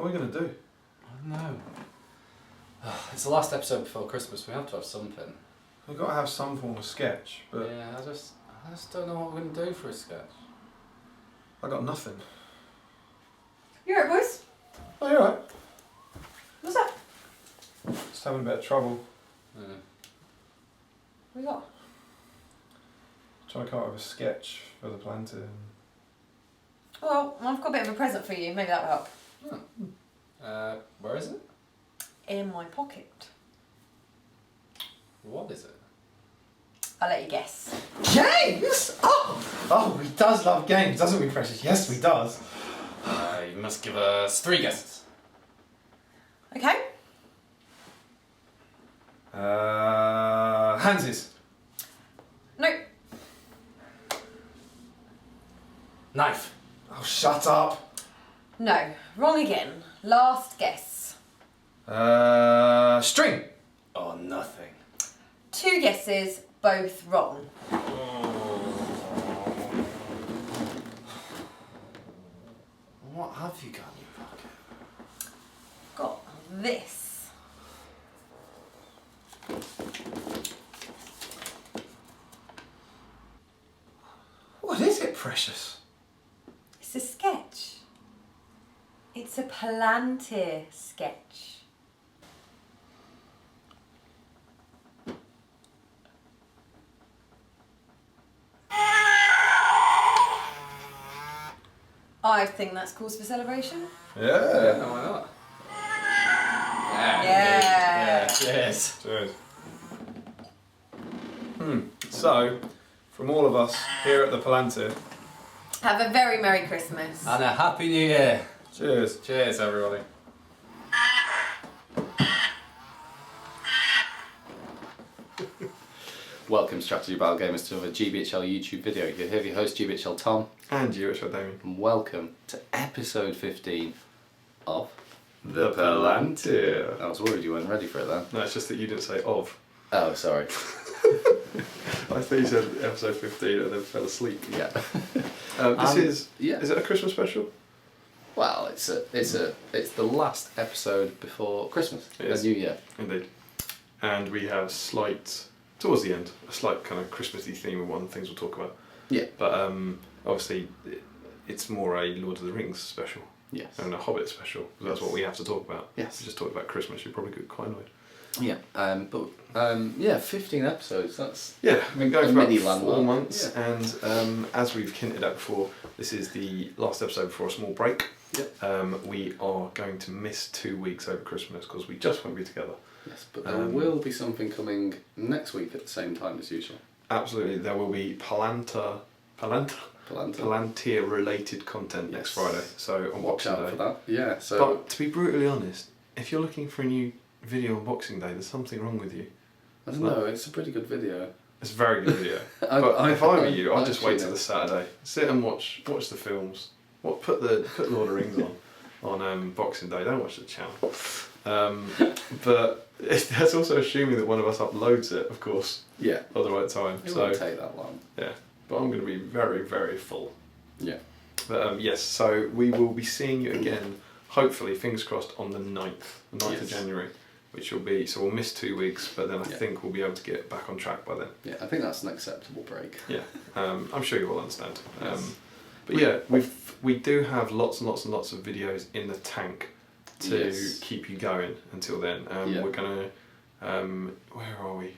What are we going to do? I don't know. It's the last episode before Christmas. We have to have something. We've got to have some form of sketch, but Yeah, I just don't know what we're going to do for a sketch. I got nothing. You alright, boys? Oh, you're right. What's up? Just having a bit of trouble Yeah. What you got? trying to come up with a sketch for the Palantir. Well, I've got a bit of a present for you. Maybe that'll help. Where is it? In my pocket. What is it? I'll let you guess. Games! Oh, he does love games, doesn't he, Precious? Yes, he does. You must give us 3 guesses. Okay. Hansies. No. Knife. Oh, shut up. No. Wrong again. Last guess. String. Oh, nothing. 2 guesses, both wrong. What have you got in your pocket? Got this. What is it, Precious? It's a sketch. It's a Palantir sketch. I think that's cause for celebration. Yeah. No, why not? Yeah. Yeah, cheers. Cheers. So, from all of us here at the Palantir, Have a very Merry Christmas. And a Happy New Year. cheers. Cheers, everybody. Welcome, Strategy Battle Gamers, to another GBHL YouTube video. You're here with your host, GBHL Tom. And you, Richard Damian. And welcome to episode 15 of The Palantir. I was worried you weren't ready for it then. No, it's just that you didn't say of. Oh, sorry. I thought you said episode 15 and then fell asleep. Yeah. Is yeah. it a Christmas special? Well, it's the last episode before Christmas, It is. the New Year. Indeed. And we have towards the end, a slight kind of Christmassy theme of one of the things we'll talk about. Yeah. But obviously, it's more a Lord of the Rings special. Yes. And a Hobbit special, because that's Yes. what we have to talk about. Yes. If we just talked about Christmas, you'd probably get quite annoyed. Yeah. Yeah, 15 episodes. That's Yeah, I've been going a for about mini 4 landmark. months, Yeah. and as we've hinted at before, this is the last episode before a small break. Yep. We are going to miss 2 weeks over Christmas because we just won't be together. Yes, but there will be something coming next week at the same time as usual. Absolutely, there will be Palantir related content next Friday. So on Watch Boxing out Day. for that. Yeah. So. But to be brutally honest, if you're looking for a new video on Boxing Day, there's something wrong with you. No, it's a pretty good video. It's a very good video. I- But I- if I were you, I'd I've just wait seen till it. the Saturday. Sit and watch the films. Put Lord of the Rings on Boxing Day. Don't watch the channel. But that's also assuming that one of us uploads it, of course, Yeah. at the right time. It So won't take that long. yeah, but I'm going to be very, very full. Yeah. But yes, so we will be seeing you again, hopefully, fingers crossed, on the 9th of Yes. January, which will be, so we'll miss 2 weeks, but then I Yeah. think we'll be able to get back on track by then. Yeah, I think that's an acceptable break. Yeah, I'm sure you will understand. Yes. But yeah, we do have lots and lots and lots of videos in the tank to Yes. keep you going until then. Yeah. We're gonna, where are we?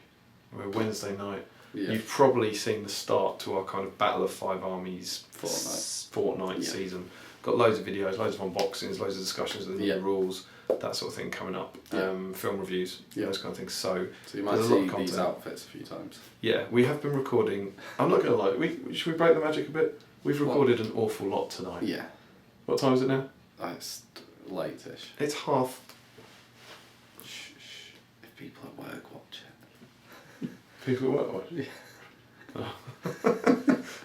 We're Wednesday night. Yeah. You've probably seen the start to our kind of Battle of Five Armies fortnight Yeah. season. Got loads of videos, loads of unboxings, loads of discussions of the Yeah. new rules, that sort of thing coming up. Yeah. Film reviews, Yeah. those kind of things. So So you might there's a lot of see these content. outfits a few times. Yeah, we have been recording. I'm not gonna lie. Should we break the magic a bit? We've recorded an awful lot tonight. Yeah. What time is it now? It's late-ish. It's half. Shh. If people at work watch it. People won't watch. Yeah.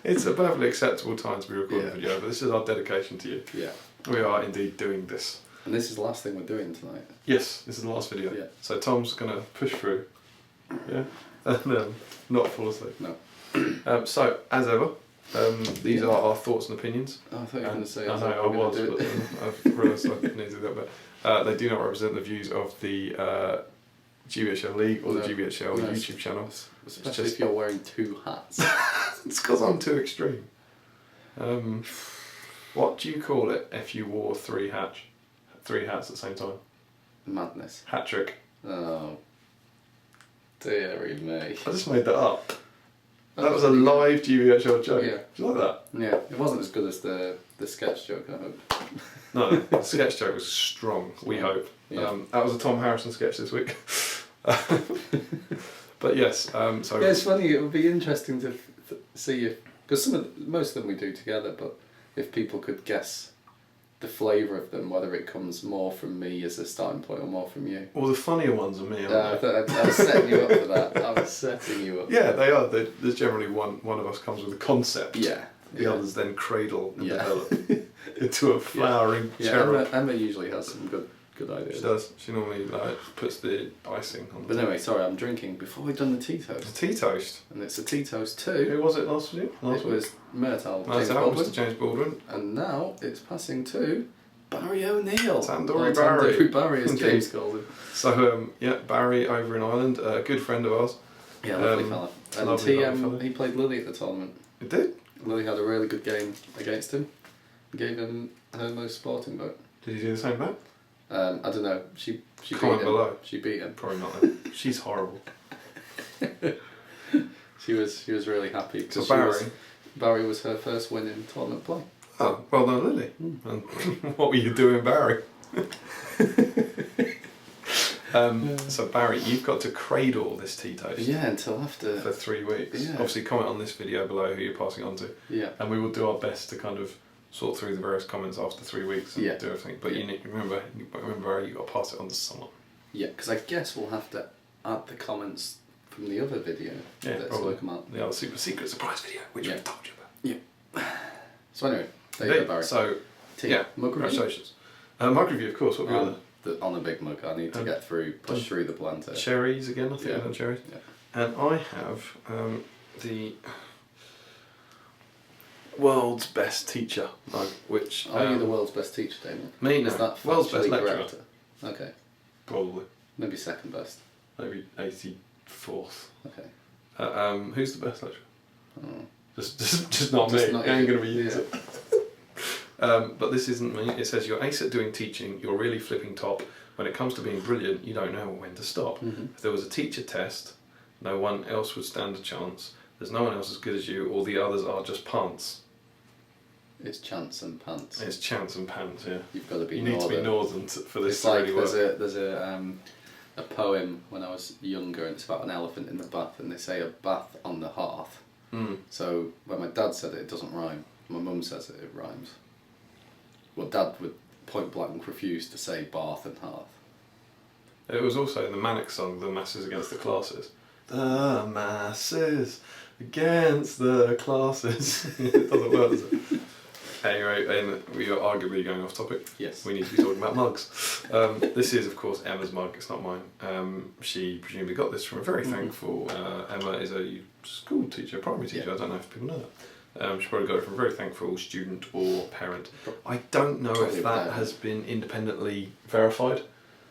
It's a perfectly acceptable time to be recording Yeah. a video, but this is our dedication to you. Yeah. We are indeed doing this. And this is the last thing we're doing tonight. Yes, this is the last video. Yeah. So Tom's gonna push through. Yeah. And not fall asleep. No. So as ever, These are our thoughts and opinions. Oh, I thought you were going to say. I was, but I've realised I need to do that. But they do not represent the views of the GBHL League or the GBHL YouTube channel. Especially if you're wearing 2 hats. It's because I'm too extreme. What do you call it if you wore 3 hats at the same time? Madness. Hat trick. Oh, dearie me. I just made that up. That was a live GBHL joke. Yeah. Do you like that? Yeah, it wasn't as good as the sketch joke, I hope. No, the sketch joke was strong, we hope. Yeah. That was a Tom Harrison sketch this week. But yes, so... Yeah, it's funny, it would be interesting to see if... Because most of them we do together, but if people could guess the flavour of them, whether it comes more from me as a starting point or more from you. Well, the funnier ones are me, aren't they? I was setting you up for that. I was setting you up. Yeah, they are. There's generally one of us comes with a concept. Yeah. The others then cradle and Yeah. develop into a flowering cherub. Emma usually has some good ideas. She does. She normally puts the icing on. But anyway, sorry, I'm drinking before we've done the tea toast. It's a tea toast. And it's a tea toast too. Who was it last week? It was Myrtle, James Baldwin. Mr. James Baldwin. And now it's passing to Barry O'Neill. Tandoori Barry. Tandoori Barry, as James called him. So Barry over in Ireland, a good friend of ours. Yeah, lovely fella. And lovely fella. he played Lily at the tournament. It did. Lily had a really good game against him. Gave him her most sporting vote. Did he do the same back? I don't know. She beat Comment him. below. She beat him. Probably not. Then. She's horrible. She was really happy. So 'cause Barry was her first win in tournament play. Oh, well done, Lily. And what were you doing, Barry? So Barry, you've got to cradle this tea toast. Yeah, until after. For 3 weeks. Yeah. Obviously, comment on this video below who you're passing on to. Yeah. And we will do our best to kind of sort through the various comments after 3 weeks and do everything. But you need remember, Barry, you've got to pass it on to someone. Yeah, because I guess we'll have to add the comments from the other video. Yeah, that's probably. come out. The other super secret surprise video, which we've told you about. Yeah. So anyway, there you go, Barry. So, mug review? congratulations. Mug review, of course. What have we got On a big mug. I need to get push through the Palantir. Cherries again, I think we've done cherries. Yeah. And I have the world's best teacher mug, which... Are you the world's best teacher, Damian? Me, no. Is that World's best factually lecturer. correct? Okay. Probably. Maybe second best. Maybe 84th. Okay. Who's the best lecturer? Oh. Just not me. not I ain't you. going to be used it. But this isn't me. It says you're ace at doing teaching, you're really flipping top. When it comes to being brilliant, you don't know when to stop. Mm-hmm. If there was a teacher test, no one else would stand a chance. There's no one else as good as you, all the others are just pants. It's chance and pants. It's chance and pants, yeah. You've got to be You northern. need to be northern for this It's to like really work. there's a poem when I was younger, and it's about an elephant in the bath, and they say a bath on the hearth. Mm. So when my dad said it doesn't rhyme. My mum says it rhymes. Well, Dad would point blank refuse to say bath and hearth. It was also in the Manic song, The Masses Against the Classes. The masses against the classes. It doesn't work, does it? Anyway, and we are arguably going off topic. Yes. We need to be talking about mugs. This is, of course, Emma's mug. It's not mine. She presumably got this from a very thankful... Emma is a school teacher, primary teacher. I don't know if people know that. She probably got it from a very thankful student or parent. I don't know if that has been independently verified.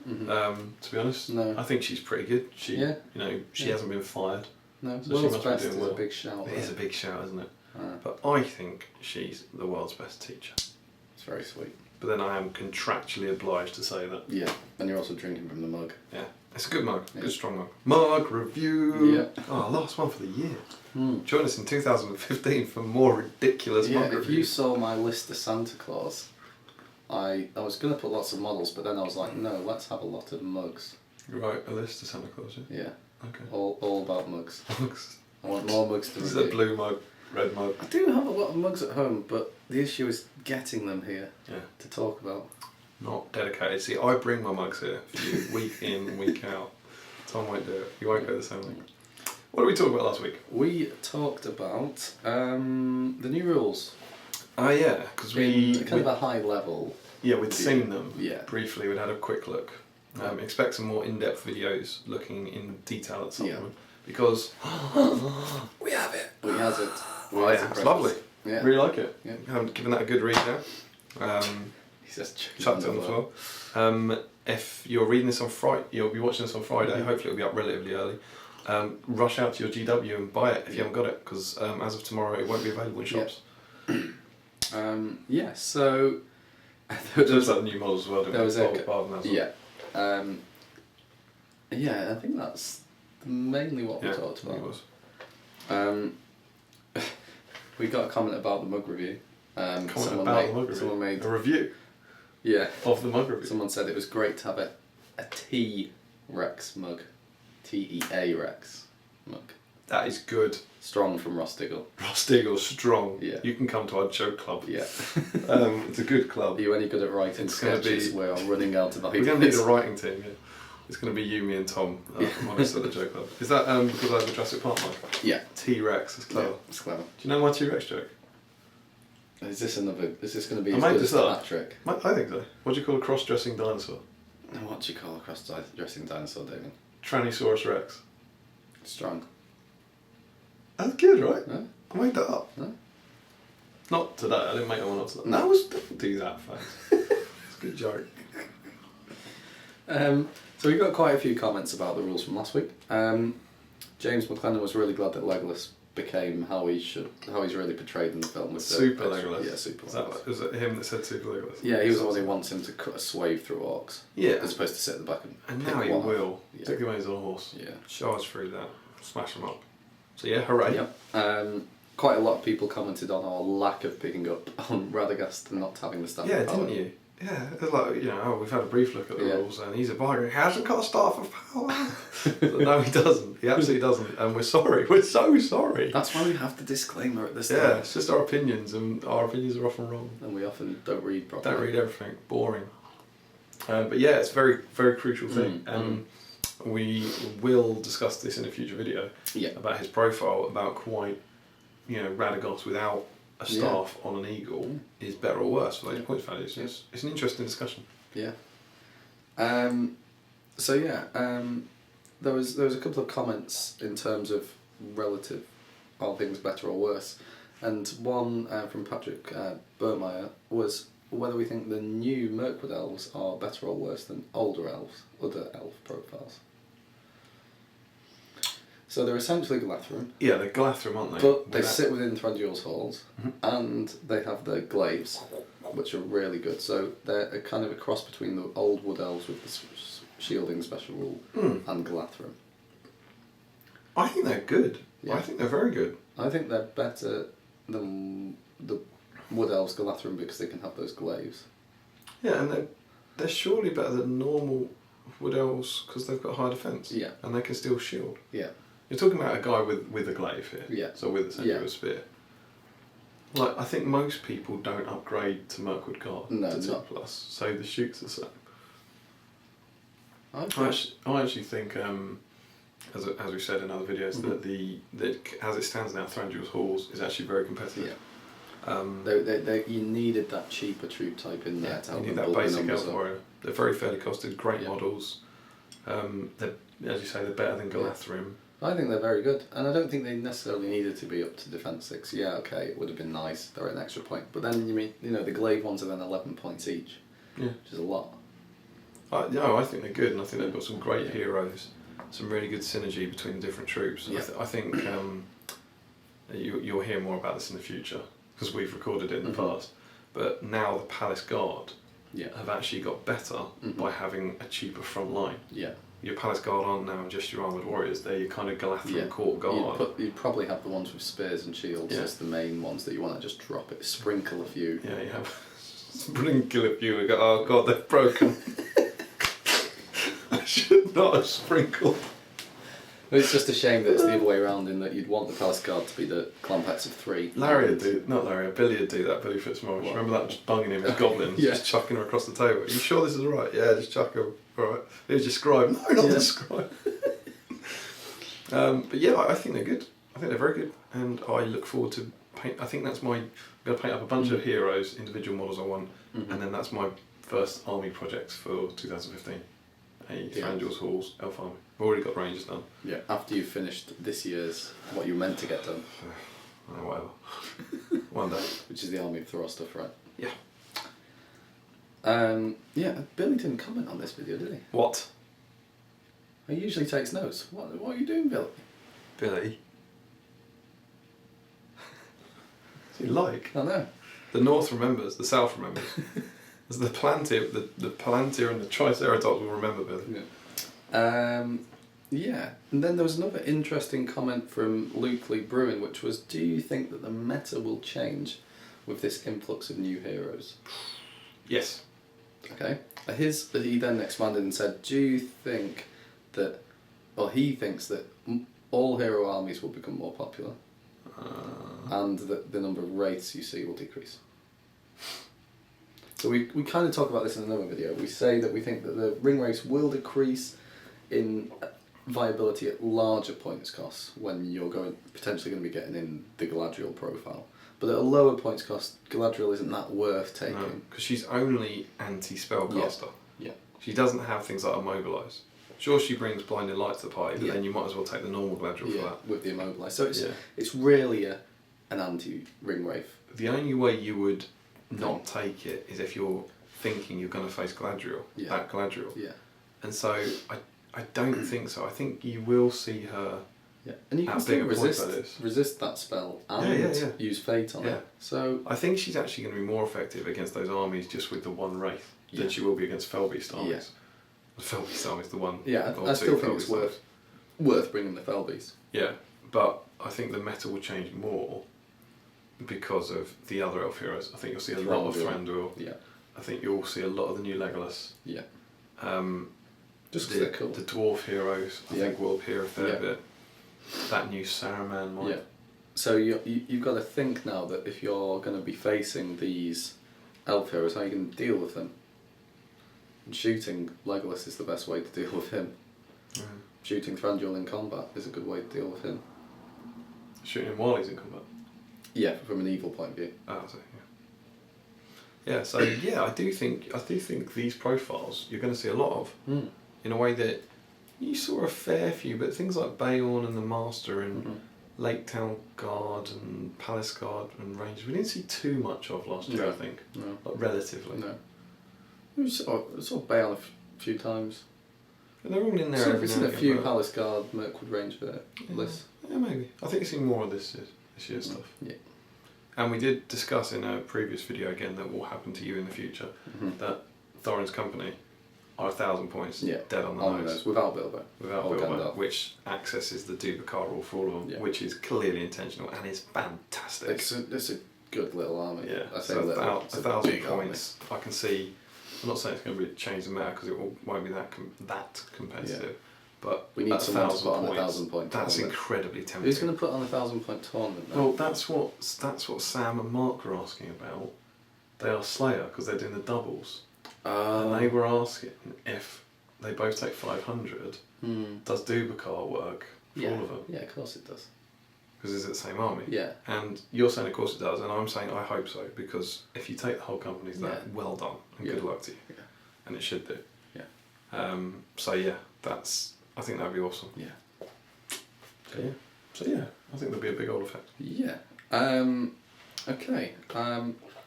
To be honest, No. I think she's pretty good. She hasn't been fired. No, So she world's must be best doing is well. a big shout. It is a big shout, isn't it? Ah, But I think she's the world's best teacher. it's very sweet. But then I am contractually obliged to say that. Yeah, and you're also drinking from the mug. Yeah, it's a good mug, Yeah. good strong mug. Mug review. Yeah. Oh, last one for the year. Join us in 2015 for more ridiculous Yeah, mug if reviews. you saw my list of Santa Claus, I was going to put lots of models, but then I was like, no, let's have a lot of mugs. Right, a list of Santa Claus. Yeah. Yeah, Okay. all about mugs. Mugs. I want more mugs to This is review. a blue mug, red mug. I do have a lot of mugs at home, but the issue is getting them here Yeah. to talk about. Not dedicated. See, I bring my mugs here for you week in, week out. Tom won't do it. You won't go the same way. What did we talk about last week? We talked about the new rules. Oh yeah, because In kind of a high level. we'd seen them Yeah. briefly. We'd had a quick look. Expect some more in-depth videos looking in detail at something because we have it. We has it. Oh yeah, it's lovely. Yeah. Really like it. Yeah. Haven't given that a good read now. He says Chucked it on the floor. If you're reading this on Friday, you'll be watching this on Friday. Hopefully, it'll be up relatively early. Rush out to your GW and buy it if you haven't got it, because as of tomorrow, it won't be available in shops. So There was like the new models as well. There was yeah. I think that's mainly what we talked about. It was. We got a comment about the mug review. Someone made a review. Yeah. Of the mug review. Someone said it was great to have a T-Rex mug. T-E-A Rex mug. That is good. Strong from Ross Diggle. Ross Diggle's strong. Yeah. You can come to our joke club. Yeah. It's a good club. Are you any good at writing sketches? We're running out of ideas. We're going to need a writing team, yeah. It's going to be you, me and Tom from Honest at the joke club. Is that because I have the Jurassic Park mug? Yeah. T-Rex, it's clever. Yeah, it's clever. Do you know my T-Rex joke? Is this going to be I as made good this as up. Patrick? I think so. What do you call a cross-dressing dinosaur? And what do you call a cross-dressing dinosaur, Damian? Tyrannosaurus Rex. Strong. That's good, right? No? I made that up. No? Not today, I didn't make that one up today. No. Don't do that, thanks. It's a good joke. So we got quite a few comments about the rules from last week. James McLennan was really glad that Legolas became how he's really portrayed in the film. With Super Legolas. Yeah, Super Legolas. Was it him that said Super Legolas? Yeah, he was the one who wants him to cut a swathe through orcs. Yeah. As opposed to sit at the back And pick now he one will. off. Yeah. Take him when he's on a horse. Yeah. Charge through that. Smash him up. So yeah, hooray. Yep. Quite a lot of people commented on our lack of picking up on Radagast and not having the staff of power. Didn't you? Yeah, it's like, we've had a brief look at the rules and he's a bargain. He hasn't got a staff of power. No, he doesn't. He absolutely doesn't. And we're sorry. We're so sorry. That's why we have the disclaimer at the start. Yeah, it's just our opinions and our opinions are often wrong. And we often don't read properly. Don't read everything. Boring. But yeah, it's a very, very crucial thing. We will discuss this in a future video about his profile, about quite, Radagast without a staff on an eagle is better or worse for those points values. Yeah. It's an interesting discussion. Yeah. There was a couple of comments in terms of relative, are things better or worse, and one from Patrick Burmeyer was whether we think the new Mirkwood elves are better or worse than older elves, other elf profiles. So they're essentially Galathrim. Yeah, they're Galathrim, aren't they? But they sit within Thranduil's halls, and they have their glaives, which are really good. So they're a kind of a cross between the old wood elves with the shielding special rule and Galathrim. I think they're good. Yeah. I think they're very good. I think they're better than the wood elves Galathrim because they can have those glaives. Yeah, and they're surely better than normal wood elves because they've got high defence. Yeah. And they can still shield. Yeah. You're talking about a guy with a glaive here. Yeah. So with essentially a spear. Like, I think most people don't upgrade to Mirkwood Guard to 2+, so the shoot's the same. I actually think, as we said in other videos, that as it stands now, Thranduil's Halls is actually very competitive. Yeah. You needed that cheaper troop type in there to help you need that basic elf warrior. They're very fairly costed, great models. They're, as you say, they're better than Galathrim. I think they're very good, and I don't think they necessarily needed to be up to Defence 6. Yeah, okay, it would have been nice. They're an extra point, but then the glaive ones are then 11 points each. Yeah, which is a lot. I think they're good, and I think they've got some great heroes, some really good synergy between the different troops. Yeah. I think you'll hear more about this in the future because we've recorded it in the past. But now the Palace Guard have actually got better by having a cheaper front line. Yeah. Your Palace Guard aren't now just your armoured warriors, they're your kind of Galathrim court guard. You'd probably have the ones with spears and shields as the main ones that you want to just drop it, sprinkle a few. Yeah, you have sprinkle a few and go, oh god, they're broken. I should not have sprinkled. It's just a shame that it's the other way around in that you'd want the Palace Guard to be the Clampets of 3. Billy would do that, Billy Fitzmaurice. Remember that, just bunging him as goblins, just chucking him across the table. Are you sure this is right? Yeah, just chuck him. Alright. It was just scribe. No, not the scribe. But yeah, I think they're good. I think they're very good. And I look forward to paint. I think that's I'm going to paint up a bunch of heroes, individual models I want. And then that's my first army project for 2015. Thranduil's Halls, Elf Army. I've already got Rangers done. Yeah, after you've finished this year's, what you meant to get done. Whatever. One day. Which is the Army of Thor stuff, right? Yeah. Yeah, Billy didn't comment on this video, did he? What? He usually takes notes. What are you doing, Billy? Billy? What's he like? I know. The North remembers, the South remembers. There's the Palantir, the Palantir and the Triceratops will remember Billy. Yeah. And then there was another interesting comment from Luke Lee Bruin, which was, do you think that the meta will change with this influx of new heroes? Yes. Okay. He then expanded and said, do you think that, well, he thinks that all hero armies will become more popular and that the number of wraiths you see will decrease? So we kind of talk about this in another video. We say that we think that the ring wraiths will decrease in viability at larger points costs when you're potentially going to be getting in the Galadriel profile. But at a lower points cost, Galadriel isn't that worth taking. No, because she's only anti-spellcaster. Yeah. She doesn't have things like Immobilise. Sure, she brings Blinding Light to the party, but Yeah. then you might as well take the normal Galadriel for that. With the Immobilise. So it's really an anti-ring wraith. The only way you would not take it is if you're thinking you're going to face Galadriel, that Galadriel. Yeah. And so I don't think so. I think you will see her. Yeah, and you can still resist that spell and use Fate on it. So I think she's actually going to be more effective against those armies just with the one Wraith than she will be against Felbeast armies. Yeah. The Felbeast armies, the one. Yeah, I still think it's worth bringing the Felbeast. Yeah, but I think the meta will change more because of the other elf heroes. I think you'll see a lot of Thranduil. Yeah. I think you'll see a lot of the new Legolas. Yeah. Just because they're cool. The dwarf heroes, I think, will appear a fair bit. That new Saruman might. Yeah. So you've got to think now that if you're going to be facing these elf heroes, how are you going to deal with them? And shooting Legolas is the best way to deal with him. Mm. Shooting Thranduil in combat is a good way to deal with him. Shooting him while he's in combat? Yeah, from an evil point of view. Oh, so, yeah, so yeah, I do think these profiles you're going to see a lot of in a way that you saw a fair few, but things like Bayorn and the Master and Lake Town Guard and Palace Guard and Rangers we didn't see too much of last year. I think, like, relatively. No, we saw Bayorn a few times. And they're all in there. We've seen a few Palace Guard, Mirkwood Ranger lists. Yeah, maybe. I think you've seen more of this year's stuff. Yeah. And we did discuss in a previous video again that will happen to you in the future that Thorin's company are 1,000 points dead on the nose. Without Bilbo. Without Bilbo, which accesses the Dubakar rule for all of them, which is clearly intentional and is fantastic. It's a good little army. Yeah, I say so about 1,000 points. Army. I can see. I'm not saying it's going to change the matter because it won't be that competitive. But we need someone to put on 1,000 point. That's incredibly tempting. Who's going to put on 1,000 point tournament? Well, that's what Sam and Mark were asking about. They are Slayer because they're doing the doubles. And they were asking if they both take 500. Does Dubakar work for all of them? Yeah, of course it does. Because it's the same army. Yeah. And you're saying of course it does, and I'm saying I hope so, because if you take the whole company's that, well done and good luck to you. Yeah. And it should do. Yeah. So yeah, I think that'd be awesome. Yeah. So yeah, I think there'll be a big old effect. Yeah. Okay.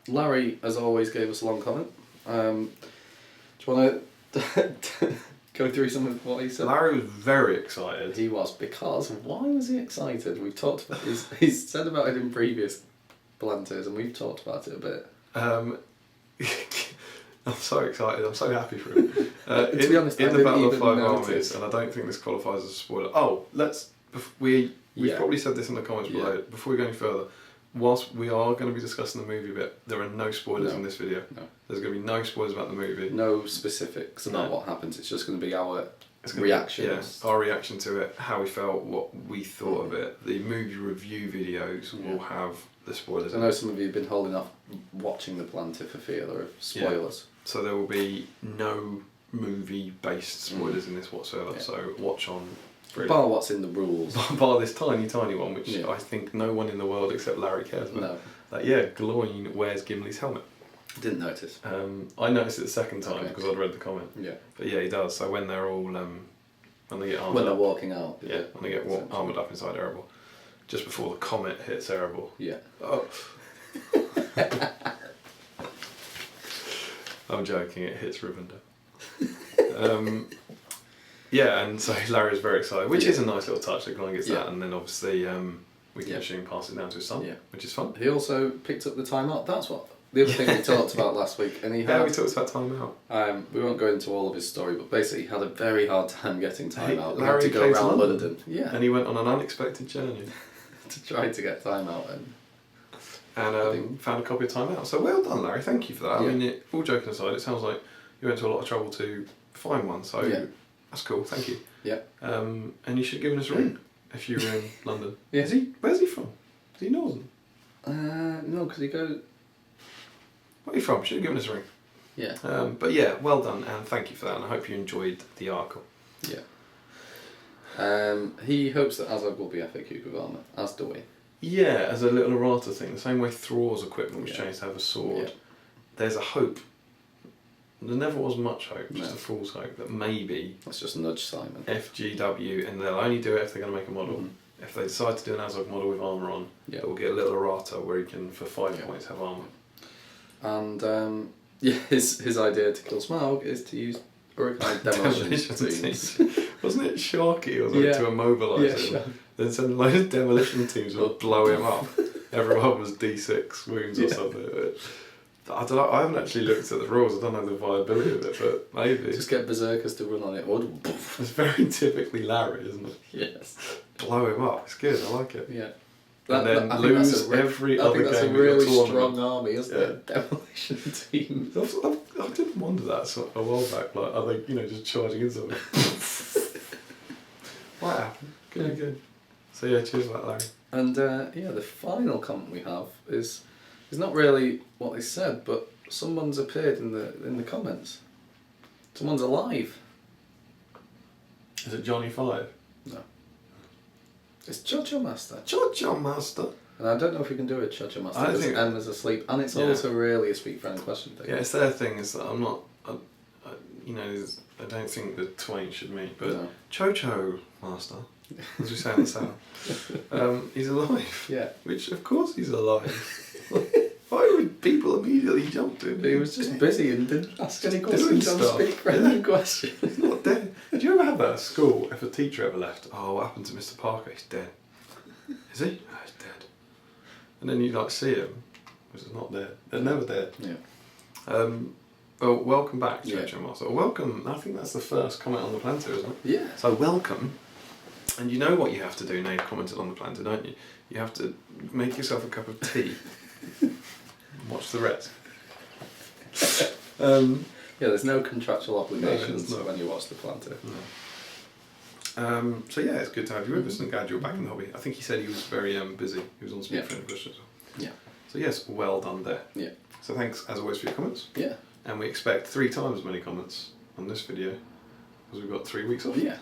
Larry, as always, gave us a long comment. Do you want to go through some of what he said? Larry was very excited. He was, because why was he excited? We've talked about he's said about it in previous Palantirs, and we've talked about it a bit. I'm so excited. I'm so happy for him. To be honest, in the Battle of Five Armies, and I don't think this qualifies as a spoiler. Oh, we've probably said this in the comments below. Before we go any further, whilst we are going to be discussing the movie bit, there are no spoilers in this video. No. There's going to be no spoilers about the movie. No specifics about what happens. It's just going to be our reactions. Our reaction to it, how we felt, what we thought of it. The movie review videos will have the spoilers. I know some of you have been holding off watching the Palantir for fear of spoilers. So there will be no movie-based spoilers in this whatsoever. So watch on. Bar what's in the rules. Bar this tiny one, which I think no one in the world except Larry cares about. No. Glorine wears Gimli's helmet. Didn't notice. I noticed it the second time because I'd read the comment. Yeah. But yeah, he does. So when they're all when they get armored when they're walking out. Yeah, when they get armoured up inside Erebor. Just before the comet hits Erebor. Yeah. Oh. I'm joking, it hits Rivendell. Yeah, and so Larry is very excited, which is a nice little touch that Glenn gets that, and then obviously we can assume pass it down to his son, which is fun. He also picked up the timeout. That's what the other thing we talked about last week. And he had, we talked about timeout. We won't go into all of his story, but basically he had a very hard time getting timeout. He had Larry to go came to around London, London. and he went on an unexpected journey. To try to get timeout and found a copy of Timeout. So well done, Larry. Thank you for that. I mean, all joking aside, it sounds like you went to a lot of trouble to find one. So that's cool. Thank you. Yeah. And you should have given us a ring if you were in London. Yeah. Where's he from? Is he Northern? No, because he goes. Where are you from? Should have given us a ring. Yeah. But yeah, well done, and thank you for that. And I hope you enjoyed the article. Yeah. He hopes that Azog will be FAQ with armour, as do we. Yeah, as a little errata thing, the same way Thror's equipment was changed to have a sword, there's a hope. There never was much hope, just a fool's hope that maybe... Let's just nudge Simon. FGW, and they'll only do it if they're going to make a model. Mm-hmm. If they decide to do an Azog model with armour on, it will get a little errata where he can, for 5 points, have armour. And his idea to kill Smaug is to use Hurricane demolition teams. Wasn't it Sharky or something to immobilise him? Then send a load of demolition teams would blow him up. Everyone was D6 wounds or something. I don't know, I haven't actually looked at the rules, I don't know the viability of it, but maybe. Just get berserkers to run on it. It's very typically Larry, isn't it? Yes. Blow him up, it's good, I like it. Yeah. And then lose every other game. I think that's a really strong army, isn't it? Demolition team. I did wonder that a while back, like, are they, just charging in something? What happened? Good. So yeah, cheers for that, Larry. And the final comment we have is not really what they said, but someone's appeared in the comments. Someone's alive. Is it Johnny 5? No. It's Chocho Master. Chocho Master. And I don't know if we can do a Chocho Master. I think Emma's asleep, and it's also really a speak friend question thing. Yeah, it's their thing. Is that I'm not. I don't think the twain should meet, but Chocho Master, as we say in the south, he's alive. Yeah. Which of course he's alive. Why would people immediately jump to him? He was just busy and didn't ask any questions on speak friend question. He's not dead. Did you ever have that at school? If a teacher ever left, what happened to Mr. Parker? He's dead. Is he? No, he's dead. And then you see him, which is not dead. They're never dead. Yeah. Well, welcome back, Chocho Master. Welcome. I think that's the first comment on the Palantir, isn't it? Yeah. So welcome. And you know what you have to do now you've commented on the Palantir, don't you? You have to make yourself a cup of tea. Watch the rest. There's no contractual obligations when you watch the Palantir. No. So yeah, it's good to have you with us, and glad you're back in the hobby. I think he said he was very busy. He was on speak friend questions. Yeah. So yes, well done there. Yeah. So thanks as always for your comments. Yeah. And we expect 3 times as many comments on this video because we've got 3 weeks off. Yeah.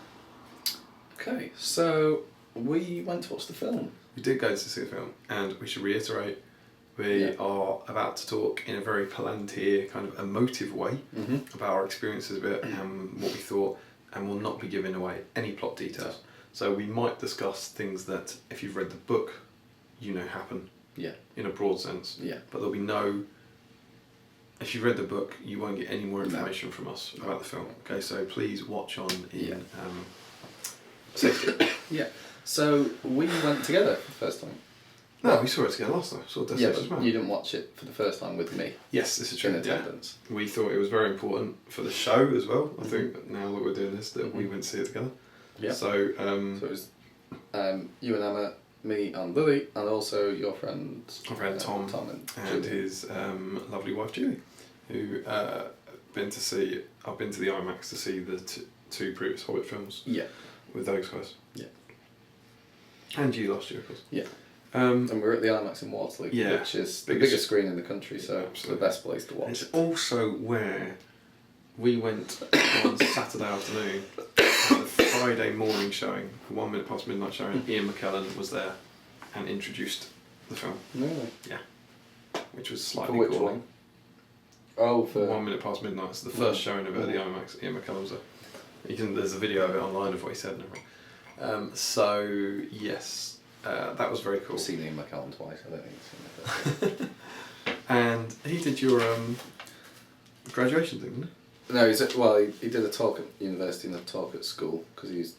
Okay, so we went to watch the film. We did go to see the film, and we should reiterate we are about to talk in a very Palantir kind of emotive way about our experiences a bit and what we thought, and we'll not be giving away any plot details. So we might discuss things that, if you've read the book, happen in a broad sense. Yeah. But there'll be no... If you've read the book, you won't get any more information from us about the film. Okay, so please watch on in safety. Yeah. So we went together for the first time. No, we saw it together last time. Saw but you didn't watch it for the first time with me. Yes, this is true. In attendance. Yeah. We thought it was very important for the show as well. I think now that we're doing this, that we went to see it together. Yeah. So, so it was you and Emma, me and Lily, and also your friend. My friend Tom and his lovely wife Julie, who I've been to the IMAX to see the 2 previous Hobbit films. Yeah. With those guys. Yeah. And you last year, of course. Yeah. And we're at the IMAX in Wardsley, which is the biggest screen in the country, so it's the best place to watch. It's also where we went on Saturday afternoon at the Friday morning showing, the 1 minute past midnight showing. Ian McKellen was there and introduced the film. Really? Yeah. Which was slightly For which cool. one? Oh, for 1 minute past midnight. It's the first showing of it at the IMAX. Ian McKellen was there. There's a video of it online of what he said and everything. So yes, that was very cool. I've seen Ian McKellen twice. I don't think I've seen it. And he did your graduation thing, didn't he? No, he did a talk at university and a talk at school because he's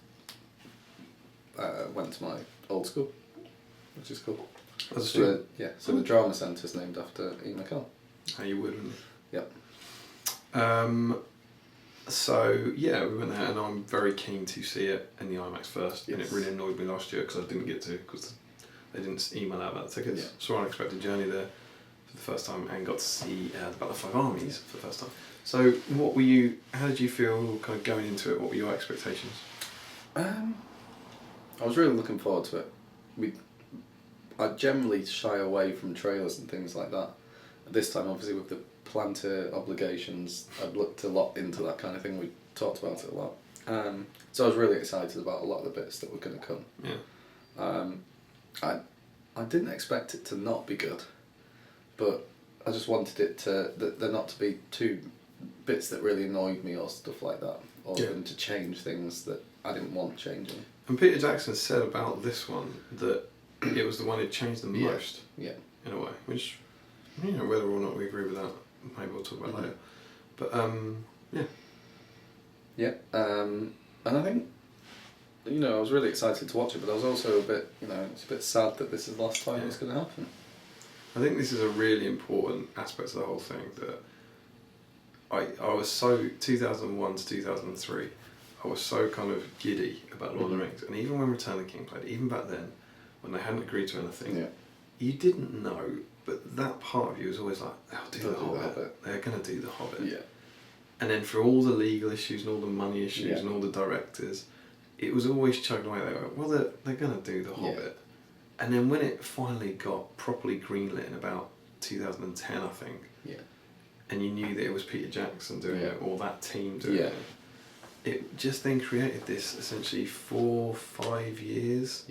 went to my old school, which is cool. As a student? So the drama centre's named after Ian McKellen. How you would, wouldn't you? Yep. So yeah, we went there, and I'm very keen to see it in the IMAX first. Yes. And it really annoyed me last year because I didn't get to, because they didn't email out about the tickets. Yeah. Saw an unexpected journey there for the first time, and got to see the Battle of 5 Armies for the first time. So how did you feel kind of going into it? What were your expectations? I was really looking forward to it. I generally shy away from trailers and things like that. This time, obviously, with the Palantir obligations, I'd looked a lot into that kind of thing. We talked about it a lot. So I was really excited about a lot of the bits that were going to come. Yeah. I didn't expect it to not be good, but I just wanted it there not to be two bits that really annoyed me or stuff like that, or them to change things that I didn't want changing. And Peter Jackson said about this one that it was the one who'd changed the most. Yeah. In a way, which, whether or not we agree with that, maybe we'll talk about later. But yeah. Yeah. And I think, I was really excited to watch it, but I was also a bit, it's a bit sad that this is the last time it's going to happen. I think this is a really important aspect of the whole thing, that I was so, 2001 to 2003, I was so kind of giddy about Lord of the Rings, and even when Return of the King played, even back then, when they hadn't agreed to anything, you didn't know, but that part of you was always like, they'll do the Hobbit. They're going to do the Hobbit. Yeah. And then for all the legal issues and all the money issues and all the directors, it was always chugged away. They were like, well, they're going to do the Hobbit. And then when it finally got properly greenlit in about 2010, I think, and you knew that it was Peter Jackson doing it, or that team doing it, it just then created this essentially 4-5 years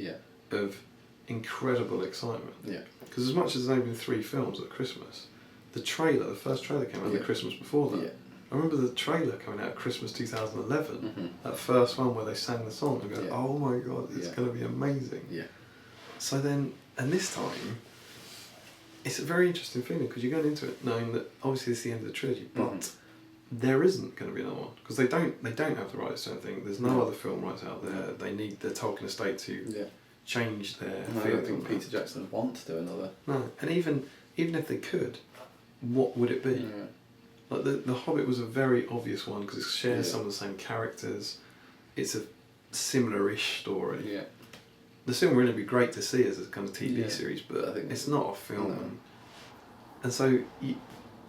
of incredible excitement. Yeah. Because as much as there's only been 3 films at Christmas, the first trailer came out the Christmas before that. Yeah. I remember the trailer coming out at Christmas 2011, that first one where they sang the song, and go, oh my god, it's going to be amazing. Yeah. So then, and this time, it's a very interesting feeling, because you're going into it knowing that obviously it's the end of the trilogy, but there isn't going to be another one, because they don't have the rights to anything. There's no other film rights out there. They need the Tolkien estate to change their. I don't think Peter Jackson would want to do another. No, and even if they could, what would it be? Yeah. Like the Hobbit was a very obvious one because it shares some of the same characters. It's a similar-ish story. Yeah. The Silmarillion would be great to see as a kind of TV series, but I think it's not a film. No. And so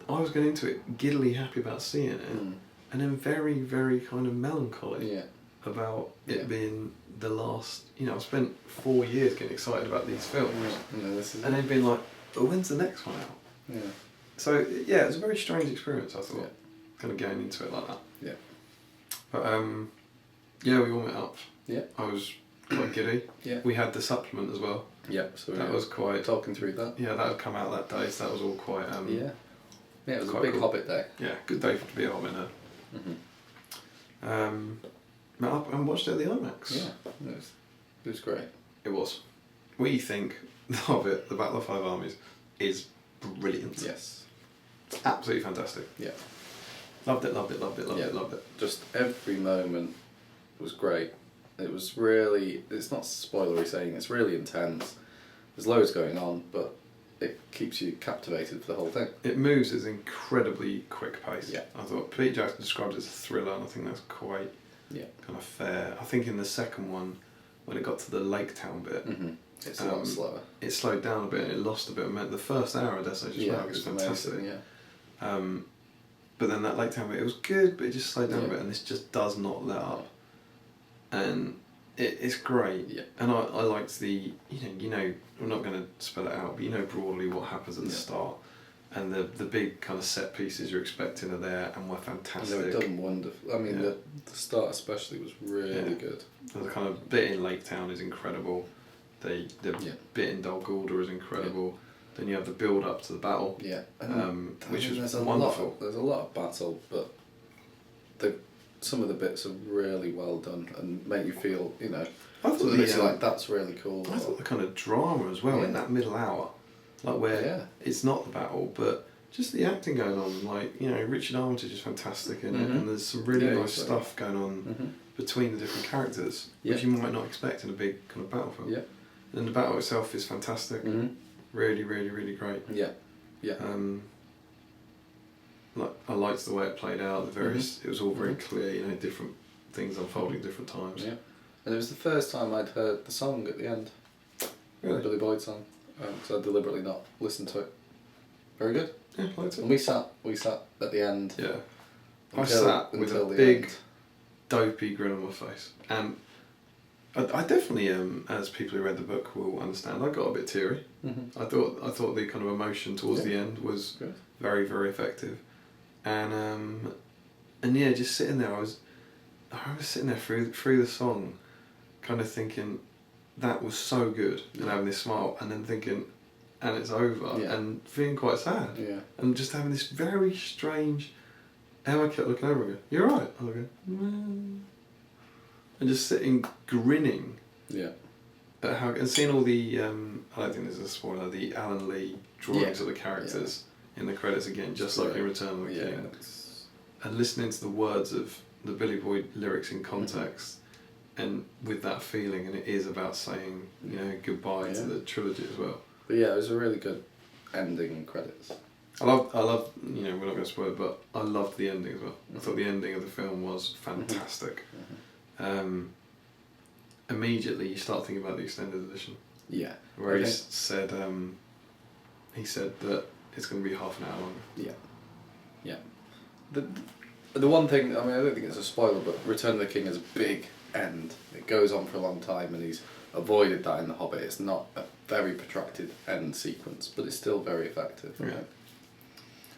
I was going into it giddily happy about seeing it, and then very, very kind of melancholy about it being the last. I've spent 4 years getting excited about these films, and then being like, "Oh, when's the next one out?" Yeah. So it was a very strange experience. I thought, kind of going into it like that. Yeah. But we all met up. Yeah. I was quite giddy. Yeah. We had the supplement as well. Yeah. So that was quite talking through that. Yeah, that had come out that day, so that was all quite. Yeah, it was a quite big cool. Hobbit day. Yeah, good day to be a Hobbit nerd. Met up and watched it at the IMAX. Yeah, it was great. It was. We think The Hobbit, The Battle of 5 Armies, is brilliant. Yes. It's absolutely fantastic. Yeah. Loved it. Just every moment was great. It was really, it's not spoilery saying, it's really intense. There's loads going on, but it keeps you captivated for the whole thing. It moves at an incredibly quick pace. Yeah. I thought Peter Jackson described it as a thriller, and I think that's quite kind of fair. I think in the second one, when it got to the Lake Town bit, it's a lot slower. It slowed down a bit and it lost a bit of momentum. The first hour of Destination Strike was fantastic. Amazing, but then that Lake Town bit, it was good, but it just slowed down a bit, and this just does not let up. And it's great. Yeah. And I liked the, we're not going to spell it out, but broadly what happens at the start. And the big kind of set pieces you're expecting are there and were fantastic. And they were done wonderful. I mean, the start especially was really good. And the kind of bit in Lake Town is incredible. The bit in Dol Guldur is incredible. Yeah. Then you have the build up to the battle. Yeah. Which was wonderful. There's a lot of battle, but some of the bits are really well done and make you feel, I thought So it's like, that's really cool. I thought the kind of drama as well in that middle hour, like where it's not the battle, but just the acting going on. Like, you know, Richard Armitage is fantastic in it, and there's some really nice stuff going on between the different characters, which you might not expect in a big kind of battle film. Yeah. And the battle itself is fantastic. Really, really, really great. Yeah. Yeah. Like, I liked the way it played out. The various, it was all very clear. You know, different things unfolding at different times. Yeah. And it was the first time I'd heard the song at the end. Really? The Billy Boyd song. Because I deliberately not listened to it. Very good. Yeah, I liked it. And we sat at the end. Yeah. I sat with a big, dopey grin on my face. And I definitely, as people who read the book will understand, I got a bit teary. I thought the kind of emotion towards the end was very, very effective. And yeah, just sitting there, I remember sitting there through the song, kind of thinking, that was so good, and having this smile, and then thinking, and it's over, and feeling quite sad, and just having this very strange. Emma kept looking over me. You're right. I was going, and just sitting grinning. At how, and seeing all the I don't think there's a spoiler. The Alan Lee drawings of the characters in the credits again, just like in Return of the King, and listening to the words of the Billy Boyd lyrics in context. And with that feeling, and it is about saying, you know, goodbye to the trilogy as well. But yeah, it was a really good ending credits. I love, you know, we're not going to spoil it, but I loved the ending as well. I thought the ending of the film was fantastic. Immediately you start thinking about the extended edition. Yeah. Where he said that it's going to be half an hour longer. Yeah. Yeah. The one thing, I mean, I don't think it's a spoiler, but Return of the King is a big end. It goes on for a long time, and he's avoided that in The Hobbit. It's not a very protracted end sequence, but it's still very effective. Right?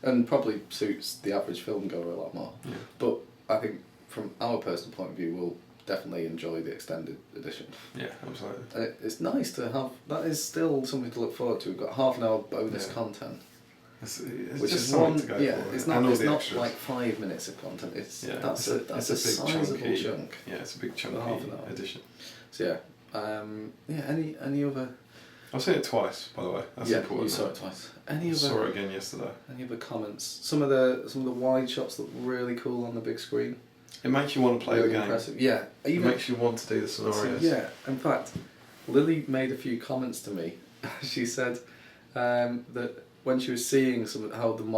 And probably suits the average film goer a lot more. Yeah. But I think from our personal point of view, we'll definitely enjoy the extended edition. Yeah, absolutely. It's nice to have, that is still something to look forward to. We've got half an hour bonus content. It's which just is something to go for. It's not like 5 minutes of content. That's a big sizable chunk. Yeah, it's a big chunky edition. So any other? I've seen it twice, by the way. That's important. You saw it twice. I saw it again yesterday. Any other comments? Some of the wide shots look really cool on the big screen. It makes you want to play the game. Impressive. Yeah. It makes you want to do the scenarios. Yeah. In fact, Lily made a few comments to me. She said that when she was seeing some of some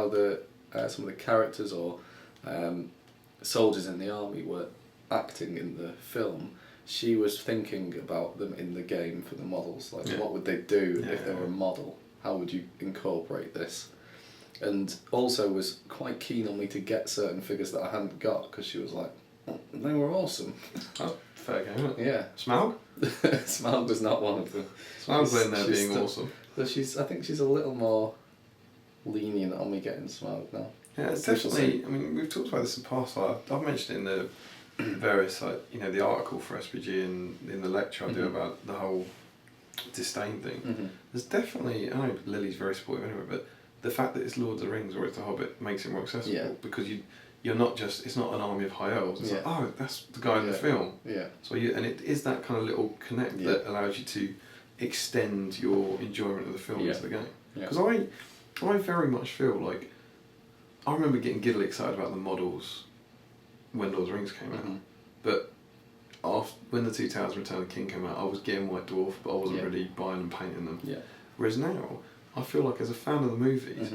of the characters or soldiers in the army were acting in the film, she was thinking about them in the game for the models. Like, what would they do if they were a model? How would you incorporate this? And also was quite keen on me to get certain figures that I hadn't got, because she was like, they were awesome. Oh, fair game, isn't it? Yeah. Smaug? Smaug was not one of them. Smaug's in there being awesome. So I think she's a little more lenient on me getting Smaug now. Yeah, it's definitely, I mean, we've talked about this in the past. I've mentioned it in the various, like, you know, the article for SPG and in the lecture I do about the whole disdain thing. There's definitely, I know Lily's very supportive anyway, but the fact that it's Lord of the Rings or it's The Hobbit makes it more accessible, because you're not just, it's not an army of high elves, it's like, oh, that's the guy in the film. Yeah. So and it is that kind of little connect that allows you to extend your enjoyment of the film into the game. Because I very much feel like, I remember getting giddily excited about the models when Lord of the Rings came out, but when the Two Towers and Return of the King came out, I was getting White Dwarf, but I wasn't really buying and painting them. Yeah. Whereas now, I feel like as a fan of the movies,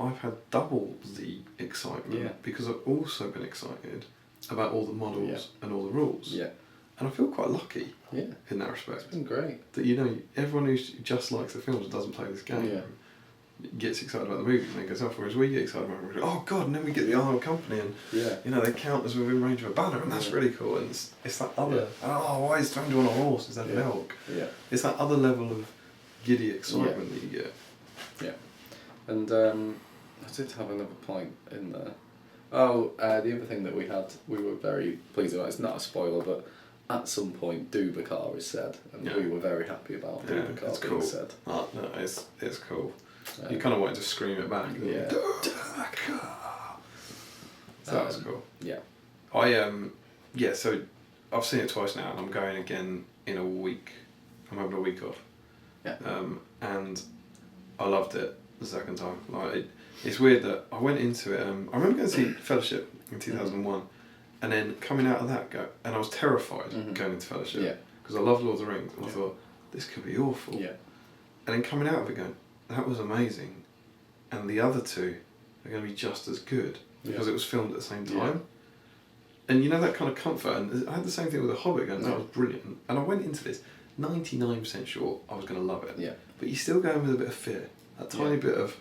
I've had double the excitement because I've also been excited about all the models and all the rules. Yeah. And I feel quite lucky in that respect. It's been great. That, you know, everyone who just likes the films and doesn't play this game gets excited about the movies and then goes off, whereas we get excited about it, oh god, and then we get the Arnold Company and you know, they count as within range of a banner, and that's really cool. And it's that other why is Strange on a horse instead of an elk? Yeah. It's that other level of giddy excitement that you get. Yeah. And I did have another point in there. Oh, the other thing that we were very pleased about, it's not a spoiler, but at some point Dubakar is said, and we were very happy about Dubakar being said. Oh, no, it's cool. You kind of wanted to scream it back. Yeah. So that was cool. Yeah. So I've seen it twice now, and I'm going again in a week. I'm having a week off. Yeah. And I loved it the second time. Like it's weird that I went into it. I remember going to see Fellowship in 2001, and then coming out of that and I was terrified going into Fellowship because I love Lord of the Rings, and I thought this could be awful. Yeah. And then coming out of it going, that was amazing, and the other two are going to be just as good because it was filmed at the same time. Yeah. And you know that kind of comfort, and I had the same thing with The Hobbit going, that was brilliant. And I went into this 99% sure I was going to love it. Yeah. But you still go in with a bit of fear, that tiny bit of,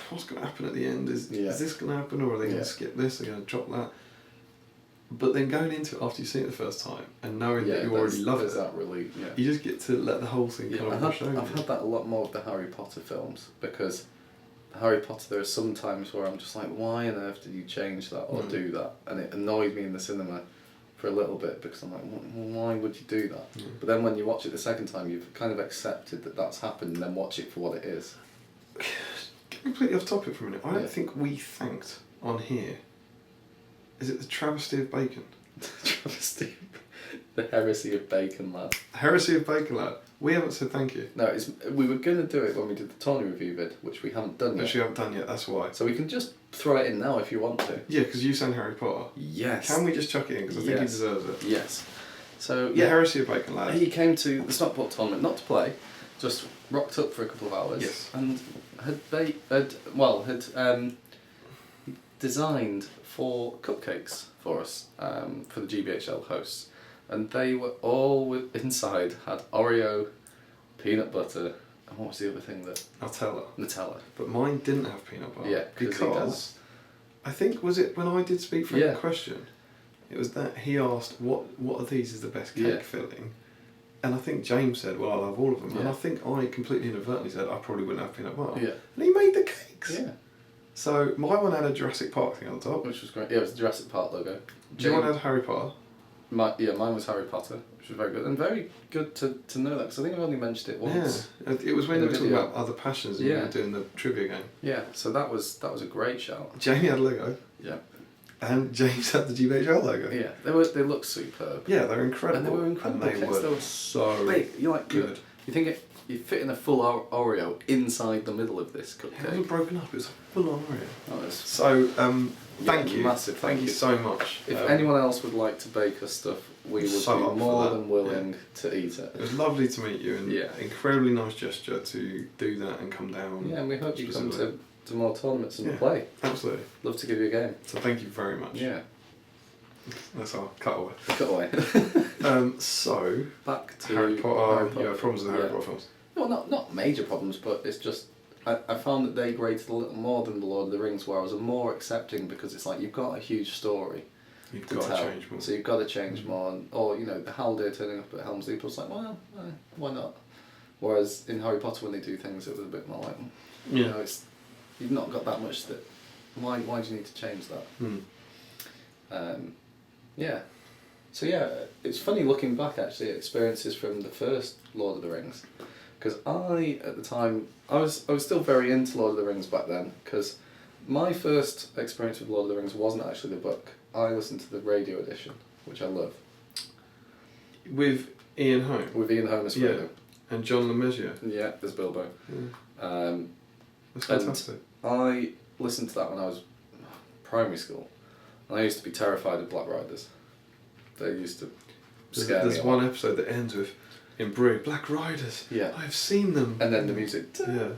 what's going to happen at the end? Is this going to happen, or are they going to skip this, are they going to drop that? But then going into it after you've seen it the first time, and knowing that you already love it, that relief, you just get to let the whole thing kind of wash over. I've had that a lot more with the Harry Potter films, because Harry Potter, there are some times where I'm just like, why on earth did you change that or do that? And it annoyed me in the cinema for a little bit, because I'm like, why would you do that? But then when you watch it the second time, you've kind of accepted that that's happened, and then watch it for what it is. Completely off topic for a minute. I don't think we thanked on here. Is it the travesty of bacon? Travesty. The heresy of bacon, lad. Heresy of bacon, lad. We haven't said thank you. No, we were going to do it when we did the Tawny review vid, which we haven't done yet. Which we haven't done yet, that's why. So we can just throw it in now if you want to. Yeah, because you sang Harry Potter. Yes. Can we just chuck it in, because I think he deserves it. Yes. So, The Heresy of Bacon, lad. He came to the Stockport tournament, not to play, just rocked up for a couple of hours. Yes. And had designed 4 cupcakes for us, for the GBHL hosts. And they were all inside, had Oreo, peanut butter, and what was the other thing that... Nutella. But mine didn't have peanut butter. Yeah, because I think, was it when I did speak for a question, it was that he asked, what of these is the best cake filling? And I think James said, well, I'll have all of them. And I think I completely inadvertently said, I probably wouldn't have peanut butter. Yeah. And he made the cakes. Yeah. So my one had a Jurassic Park thing on top. Which was great. Yeah, it was the Jurassic Park logo. Your one had Harry Potter. Mine was Harry Potter, which was very good. And very good to know that, because I think I've only mentioned it once. Yeah, it was when you were talking about other passions and you were doing the trivia game. Yeah, so that was a great shout. Jamie had Lego. Yeah. And James had the GBHL logo. Yeah, they looked superb. Yeah, they were incredible. And they were incredible. And they were so big. good. You think you fit in a full Oreo inside the middle of this cupcake. It wasn't broken up, it was full on Oreo. Oh, so, thank you. Massive thank you so much. If anyone else would like to bake us stuff, we would be more than willing to eat it. It was lovely to meet you, and incredibly nice gesture to do that and come down. Yeah, and we hope you come to more tournaments and play. Absolutely. Love to give you a game. So thank you very much. Yeah. That's our cutaway. So back to Harry Potter. You have problems with the Harry Potter films? Well, not major problems, but it's just I found that they graded a little more than the Lord of the Rings, where I was more accepting, because it's like you've got a huge story. You've got to change more. So you've got to change more, or the Haldir turning up at Helm's Deep. I was like, well, why not? Whereas in Harry Potter, when they do things, it was a bit more like, you've not got that much that. Why do you need to change that? Yeah. So it's funny looking back actually at experiences from the first Lord of the Rings, because at the time I was still very into Lord of the Rings back then, because my first experience with Lord of the Rings wasn't actually the book. I listened to the radio edition, which I love. With Ian Holm? With Ian Holm as Frodo. And John LeMessurier? Yeah, there's Bilbo. That's fantastic. I listened to that when I was primary school, and I used to be terrified of Black Riders. They used to scare me. There's one episode that ends with, in Bree, Black Riders. Yeah. I've seen them. And then the music. Yeah.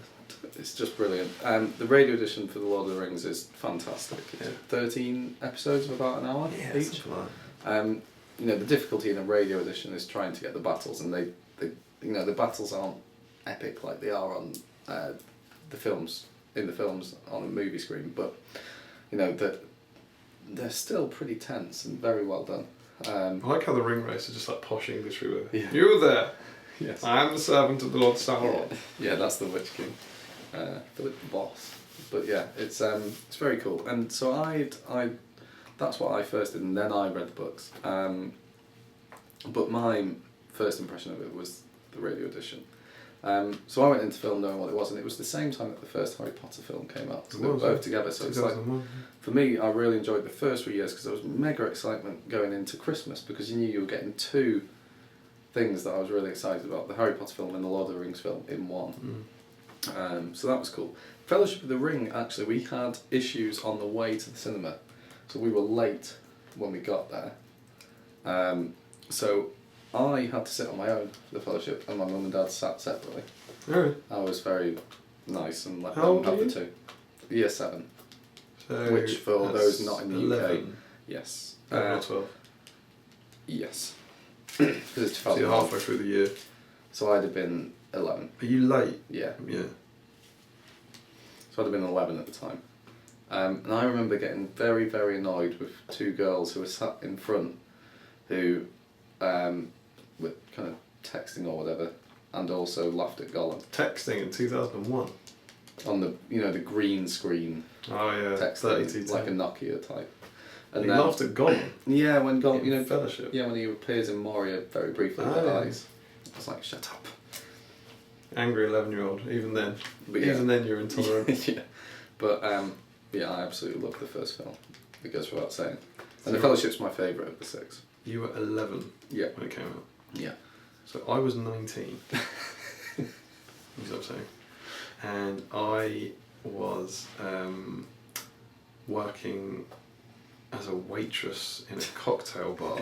It's just brilliant. The radio edition for The Lord of the Rings is fantastic. It's 13 episodes of about an hour each. Like the difficulty in a radio edition is trying to get the battles, and they the battles aren't epic like they are on the films on a movie screen, but that they're still pretty tense and very well done. I like how the ring race is just like posh English river. Yeah. You there? Yes. I am the servant of the Lord Sauron. Yeah, that's the Witch King. Philip the Boss. But yeah, it's very cool. And so I that's what I first did, and then I read the books. But my first impression of it was the radio edition. So I went into film knowing what it was, and it was the same time that the first Harry Potter film came out. So they were both together. So it's like, for me, I really enjoyed the first 3 years because there was mega excitement going into Christmas because you knew you were getting two things that I was really excited about: the Harry Potter film and the Lord of the Rings film in one. So that was cool. Fellowship of the Ring, actually, we had issues on the way to the cinema, so we were late when we got there. So I had to sit on my own for the Fellowship, and my mum and dad sat separately. Really? I was very nice and let How them old have were the you? two. Year 7. So Which, for those not in the 11. UK, yes. 11 or 12. Yes. Because it's So you're 2001. halfway through the year. So I'd have been 11. Are you late? Yeah. Yeah. So I'd have been 11 at the time. And I remember getting very, very annoyed with two girls who were sat in front who were kind of texting or whatever, and also laughed at Gollum. Texting in 2001. On the, the green screen Oh yeah. texting, 3210. like a Nokia type. And he laughed at Gollum. Yeah, when Gollum, In Fellowship. Yeah, when he appears in Moria very briefly with Oh, their yeah. eyes. I was like, shut up. Angry 11-year-old. Even then. But yeah. Even then you're intolerant. Yeah. But yeah, I absolutely loved the first film. It goes without saying. And The So- Fellowship's my favourite of the 6. You were 11 Yeah. when it came out. Yeah. So I was 19. You see what I'm saying? And I was working as a waitress in a cocktail bar.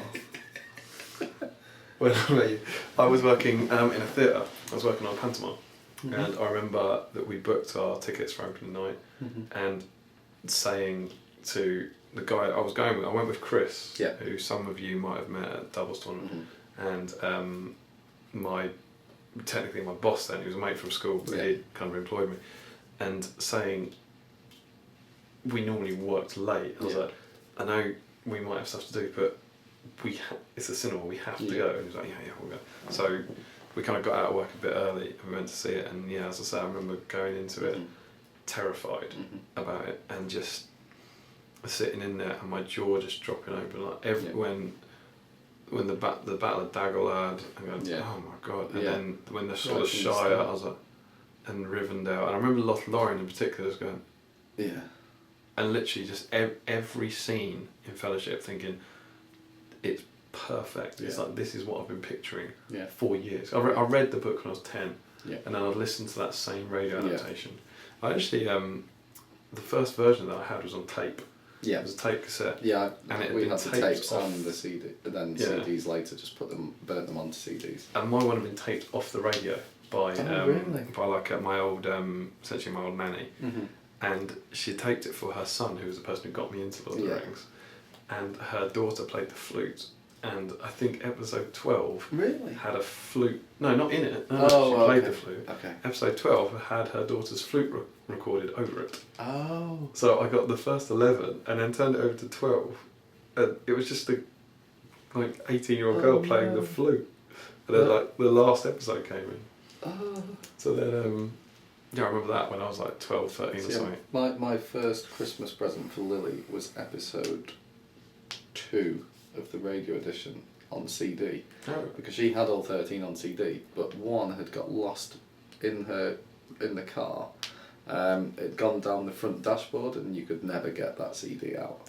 Well, I was working in a theatre. I was working on a pantomime. And I remember that we booked our tickets for opening night and saying to the guy I was going with, I went with Chris, Yeah. who some of you might have met at Doubles Tournament, and technically my boss then, he was a mate from school, but he'd kind of employed me, and saying we normally worked late. I was like, I know we might have stuff to do, but it's a cinema, we have to go. And he was like, yeah, we'll go. So we kind of got out of work a bit early and we went to see it, and yeah, as I say, I remember going into it terrified about it and just sitting in there and my jaw just dropping open, like when the Battle of Dagorlad, and going, oh my god, and then when they saw the Shire, I was like, and Rivendell, and I remember Lothlorien in particular was going, and literally just every scene in Fellowship thinking, it's perfect. It's like, this is what I've been picturing for years. I read the book when I was 10, and then I'd listened to that same radio adaptation. I actually, the first version that I had was on tape. Yeah. It was a tape cassette. Yeah, and we had the tapes and the CD, and then CDs later, just burnt them onto CDs. And mine would have been taped off the radio by really? by like my old essentially my old nanny, and she taped it for her son, who was the person who got me into Lord of the Rings, and her daughter played the flute. And I think episode 12 had a flute. No, not in it. No, she played the flute. Okay. Episode 12 had her daughter's flute recorded over it. Oh. So I got the first 11 and then turned it over to 12. And it was just a 18-year-old girl playing the flute. And then the last episode came in. Oh. So then, I remember that when I was 12, 13 or something. My first Christmas present for Lily was episode 2. Of the radio edition on CD, because she had all 13 on CD, but one had got lost in the car. It'd gone down the front dashboard, and you could never get that CD out.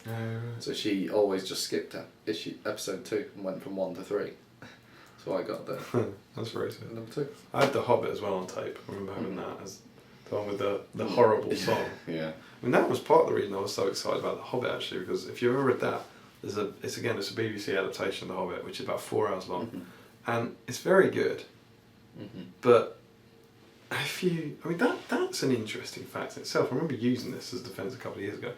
So she always just skipped episode 2 and went from 1 to 3. So I got the that's very good. Number 2. I had the Hobbit as well on tape. I remember having that as the one with the horrible song. Yeah. I mean, that was part of the reason I was so excited about the Hobbit, actually, because if you've ever read that, it's a BBC adaptation of The Hobbit, which is about 4 hours long, and it's very good. But that's an interesting fact in itself. I remember using this as defence a couple of years ago.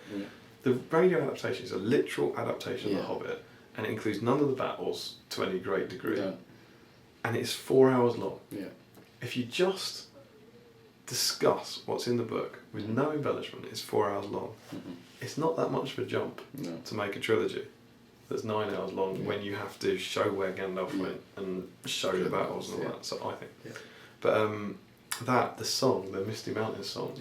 The radio adaptation is a literal adaptation of The Hobbit, and it includes none of the battles to any great degree, and it's 4 hours long. If you just discuss what's in the book with no embellishment, it's 4 hours long. It's not that much of a jump to make a trilogy that's 9 hours long when you have to show where Gandalf went and show the battles and all that. So I think, but the song, the Misty Mountains song,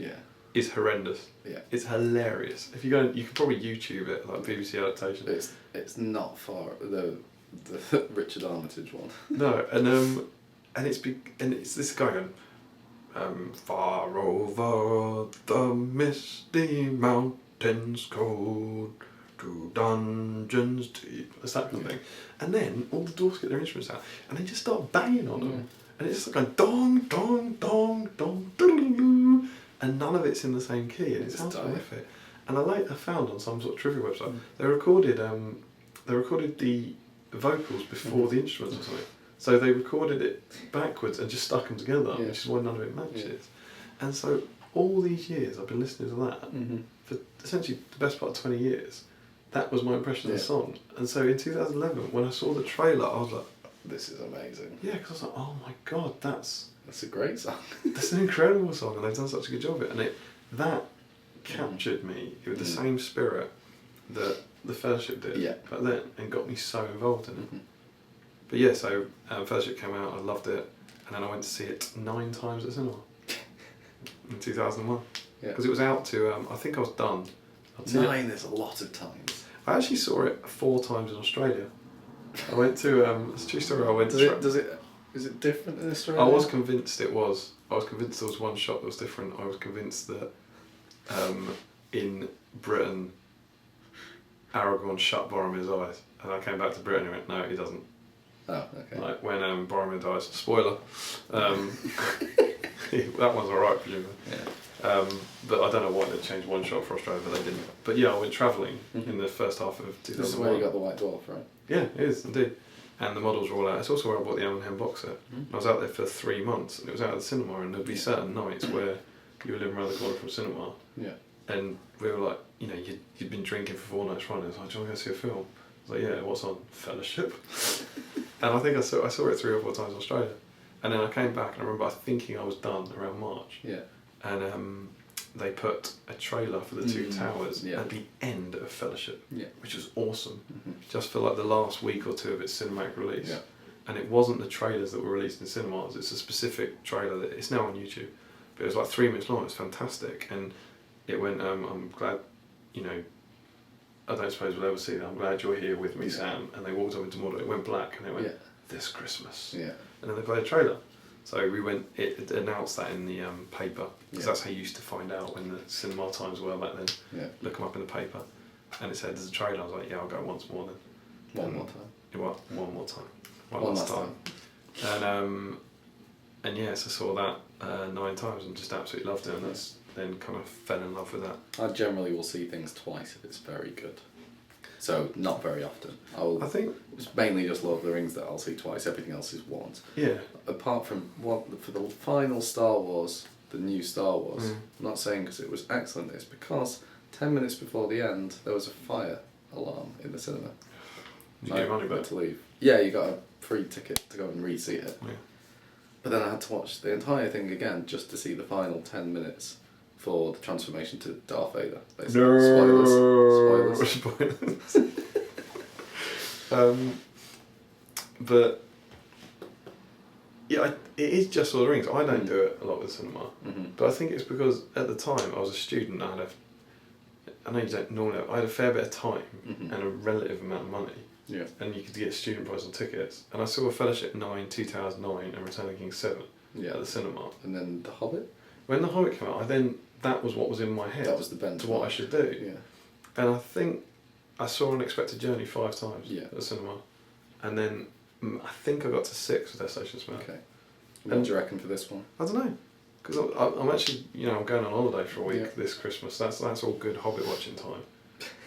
is horrendous. It's hilarious. If you go, you could probably YouTube it, like BBC adaptation. It's not far the Richard Armitage one. No, and it's this guy going, far over the misty mountains cold, to dungeons deep. It's that kind of thing. And then all the dwarves get their instruments out and they just start banging on them. And it's just like dong, dong, dong, dong, doo-doo-doo, and none of it's in the same key, and it sounds horrific. And I later found on some sort of trivia website they recorded the vocals before the instruments or something. So they recorded it backwards and just stuck them together, which is why none of it matches. And so all these years I've been listening to that for essentially the best part of 20 years. That was my impression of the song. And so in 2011, when I saw the trailer, I was like, this is amazing. yeah, because I was like, oh my god, that's a great song. That's an incredible song, and they've done such a good job of it. And that captured me with the same spirit that the Fellowship did back then, and got me so involved in it. But yeah, so Fellowship came out, I loved it, and then I went to see it 9 times at the cinema in 2001. Because it was out to, I think I was done. 9 is a lot of times. I actually saw it 4 times in Australia. I went to, it's a true story, I went to... Is it different in Australia? I was convinced it was. I was convinced there was one shot that was different. I was convinced that in Britain, Aragorn shut Boromir's eyes. And I came back to Britain and went, no, he doesn't. Oh, okay. Like when Boromir dies, spoiler. That one's alright, presumably. Yeah. But I don't know why they changed one shot for Australia, but they didn't. But yeah, I went travelling in the first half of 2001. This is where you got the White Dwarf, right? Yeah, it is, indeed. And the models were all out. It's also where I bought the Alan Hen box set. I was out there for 3 months, and it was out at the cinema, and there'd be certain nights where you were living around the corner from cinema. Yeah. And we were like, you know, you'd been drinking for 4 nights running. I was like, do you want to go see a film? I was like, yeah, what's on? Fellowship. And I think I saw it 3 or 4 times in Australia. And then I came back, and I remember thinking I was done around March. Yeah. And they put a trailer for the Two Towers at the end of Fellowship, which was awesome, just for like the last week or 2 of its cinematic release. Yeah. And it wasn't the trailers that were released in cinemas, it's a specific trailer that it's now on YouTube, but it was like 3 minutes long. It's fantastic, and it went, I'm glad, you know, I don't suppose we'll ever see that, I'm glad you're here with me, Sam. And they walked up into Mordor, it went black, and it went, this Christmas. Yeah. And then they played a trailer. So we went, it announced that in the paper, because that's how you used to find out when the cinema times were back then. Yeah. Look them up in the paper. And it said, there's a trailer. I was like, yeah, I'll go once more then. One more time. What? One more time. One last time. And yes, I saw that 9 times and just absolutely loved it. And that's then kind of fell in love with that. I generally will see things twice if it's very good. So not very often. I think it's mainly just Lord of the Rings that I'll see twice. Everything else is once. Yeah. Apart from for the final Star Wars, the new Star Wars. I'm not saying because it was excellent. It's because 10 minutes before the end there was a fire alarm in the cinema. Did you get money back to leave? Yeah, you got a free ticket to go and re-see it. Yeah. But then I had to watch the entire thing again just to see the final 10 minutes. For the transformation to Darth Vader, basically. No. Spoilers. But yeah, it is just Lord of the Rings. I don't do it a lot with cinema, but I think it's because at the time I was a student. I know you don't normally. I had a fair bit of time and a relative amount of money. Yeah. And you could get student price on tickets. And I saw a Fellowship 9, 2009, and Return of the King 7 at the cinema. And then The Hobbit. When The Hobbit came out, that was what was in my head. That was the benchmark. To what I should do. Yeah. And I think I saw Unexpected Journey 5 times at the cinema. And then I think I got to 6 with Destination Smell. Okay. What do you reckon for this one? I don't know. Because I'm actually, I'm going on holiday for a week this Christmas. That's all good Hobbit watching time.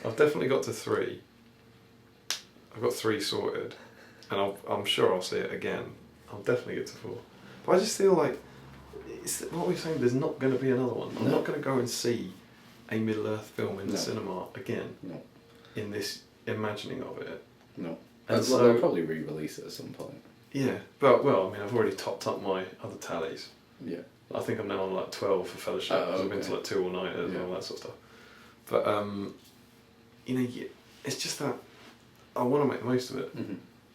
I've definitely got to 3. I've got 3 sorted. And I'm sure I'll see it again. I'll definitely get to 4. But I just feel like, what we're saying, there's not going to be another one. I'm not going to go and see a Middle-earth film in the cinema again. No. In this imagining of it. No. And so they'll probably re-release it at some point. Yeah. But, well, I mean, I've already topped up my other tallies. Yeah. I think I'm now on like 12 for Fellowship. I've been to like 2 all-nighters and all that sort of stuff. But, it's just that I want to make the most of it.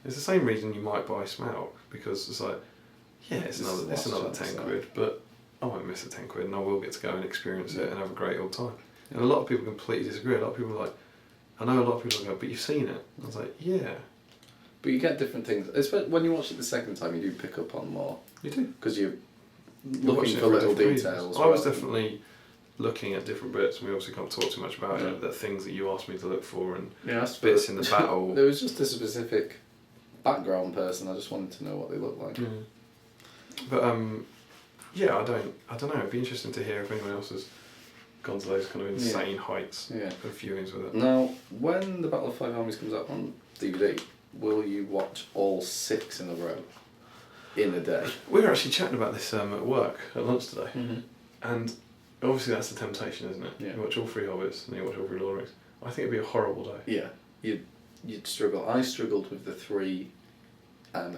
It's the same reason you might buy Smaug, because it's like, yeah, it's another 10 quid, but I won't miss the 10 quid and I will get to go and experience it and have a great old time. And a lot of people completely disagree. A lot of people are like, I know a lot of people go, but you've seen it. I was like, yeah. But you get different things. Especially when you watch it the second time, you do pick up on more. You do. Because you you're looking watching it for little different details. reasons. I was rather than- definitely looking at different bits, and we obviously can't talk too much about it. The things that you asked me to look for and Yeah, I asked for- bits in the battle. There was just a specific background person. I just wanted to know what they looked like. But yeah, I don't know. It'd be interesting to hear if anyone else has gone to those kind of insane heights Yeah. of viewings with it. Now, when the Battle of Five Armies comes out on DVD, will you watch all 6 in a row in a day? We were actually chatting about this at work at lunch today, Mm-hmm. and obviously that's the temptation, isn't it? Yeah. You watch all 3 Hobbits and you watch all 3 Lord of the Rings. I think it'd be a horrible day. Yeah, you'd struggle. I struggled with the 3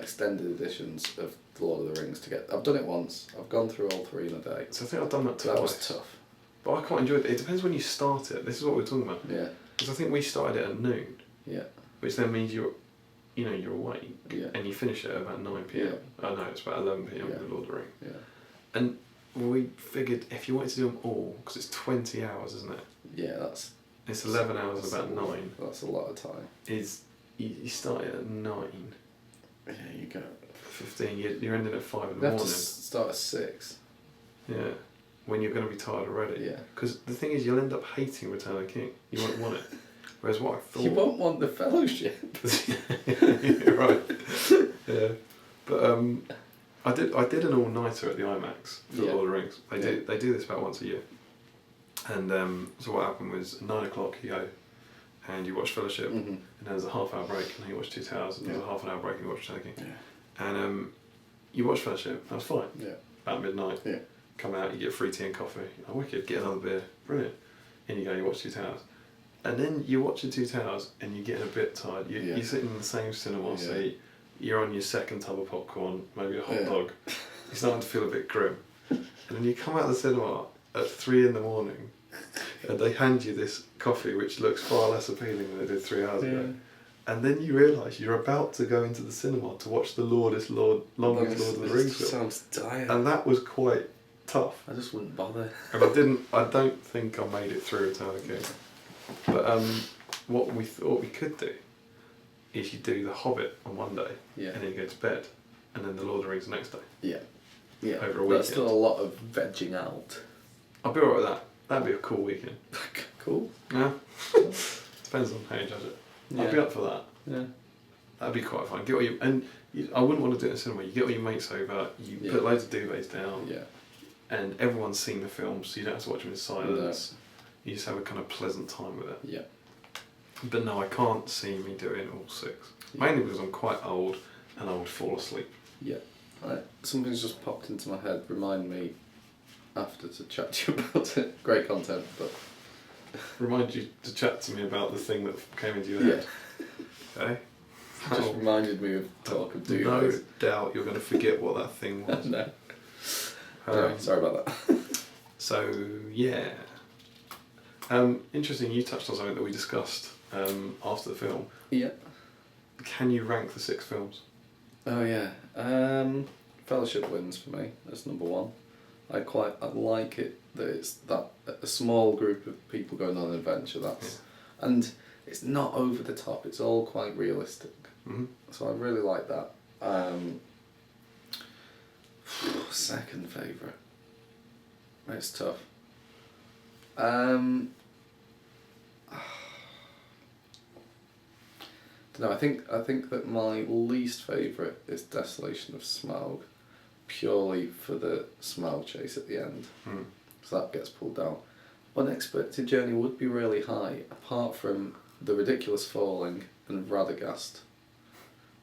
extended editions of The Lord of the Rings to get. I've done it once. I've gone through all 3 in a day. So I think I've done that twice. That was tough. But I quite enjoyed it. It depends when you start it. This is what we're talking about. Yeah, Because I think we started it at noon, yeah, which then means you're awake, yeah, and you finish it at about 9 p.m. Oh no, it's about 11 p.m. Yeah. with Lord of the Rings. yeah, And we figured if you wanted to do them all, because it's 20 hours, isn't it? yeah. That's It's 11 hours that's and about 9. That's a lot of time. Is you start it at 9, Yeah, you go. 15, you're ending at 5 in You the have to morning. start at 6. Yeah. When you're going to be tired already. Yeah. Because the thing is, you'll end up hating Return of the King. You won't want it. Whereas what I thought. You won't want the Fellowship. You're right. Yeah. But I did an all-nighter at the IMAX for Yeah. Lord of the Rings. They do this about once a year. And so what happened was at 9 o'clock you go and you watch Fellowship, Mm-hmm. and then there's a half-hour break, and then you watch Two Towers, and there's a half an hour break, and you watch Return of the King. Yeah. And you watch Fellowship, that's fine. Yeah. About midnight. Yeah. Come out, you get free tea and coffee. Oh, wicked, get another beer. Brilliant. In you go, you watch Two Towers. And then you're watching Two Towers and you're getting a bit tired. You're sitting in the same cinema seat, you're on your second tub of popcorn, maybe a hot dog. You're starting to feel a bit grim. And then you come out of the cinema at 3 in the morning and they hand you this coffee which looks far less appealing than it did 3 hours ago. And then you realise you're about to go into the cinema to watch the longest Lord of the Rings film. Sounds dire. And that was quite tough. I just wouldn't bother. And I don't think I made it through Return of the King. But what we thought we could do is you do The Hobbit on one day, Yeah. and then you go to bed, and then The Lord of the Rings the next day. Yeah. Yeah. Over a weekend. That's still a lot of vegging out. I'll be alright with that. That'd be a cool weekend. Cool. Yeah. Depends on how you judge it. Yeah. I'd be up for that. Yeah. That'd be quite fun. I wouldn't want to do it in the cinema. You get all your mates over, you put loads of duvets down, Yeah. and everyone's seen the film, so you don't have to watch them in silence. You just have a kind of pleasant time with it. Yeah. But no, I can't see me doing all 6. Yeah. Mainly because I'm quite old and I would fall asleep. Yeah. Something's just popped into my head. Remind me after to chat to you about it. Great content, but Remind you to chat to me about the thing that came into your head. Okay? just reminded me of talk of No duvets. doubt you're going to forget what that thing was. No. Anyway, sorry about that. So, yeah. Interesting, you touched on something that we discussed after the film. Yeah. Can you rank the 6 films? Oh yeah. Fellowship wins for me. That's number 1. I like it that it's that a small group of people going on an adventure. And it's not over the top. It's all quite realistic. Mm-hmm. So I really like that. Second favourite. It's tough. No, I think that my least favourite is Desolation of Smaug, purely for the Smaug chase at the end. Mm. So that gets pulled down. Unexpected Journey would be really high, apart from the ridiculous falling and Radagast.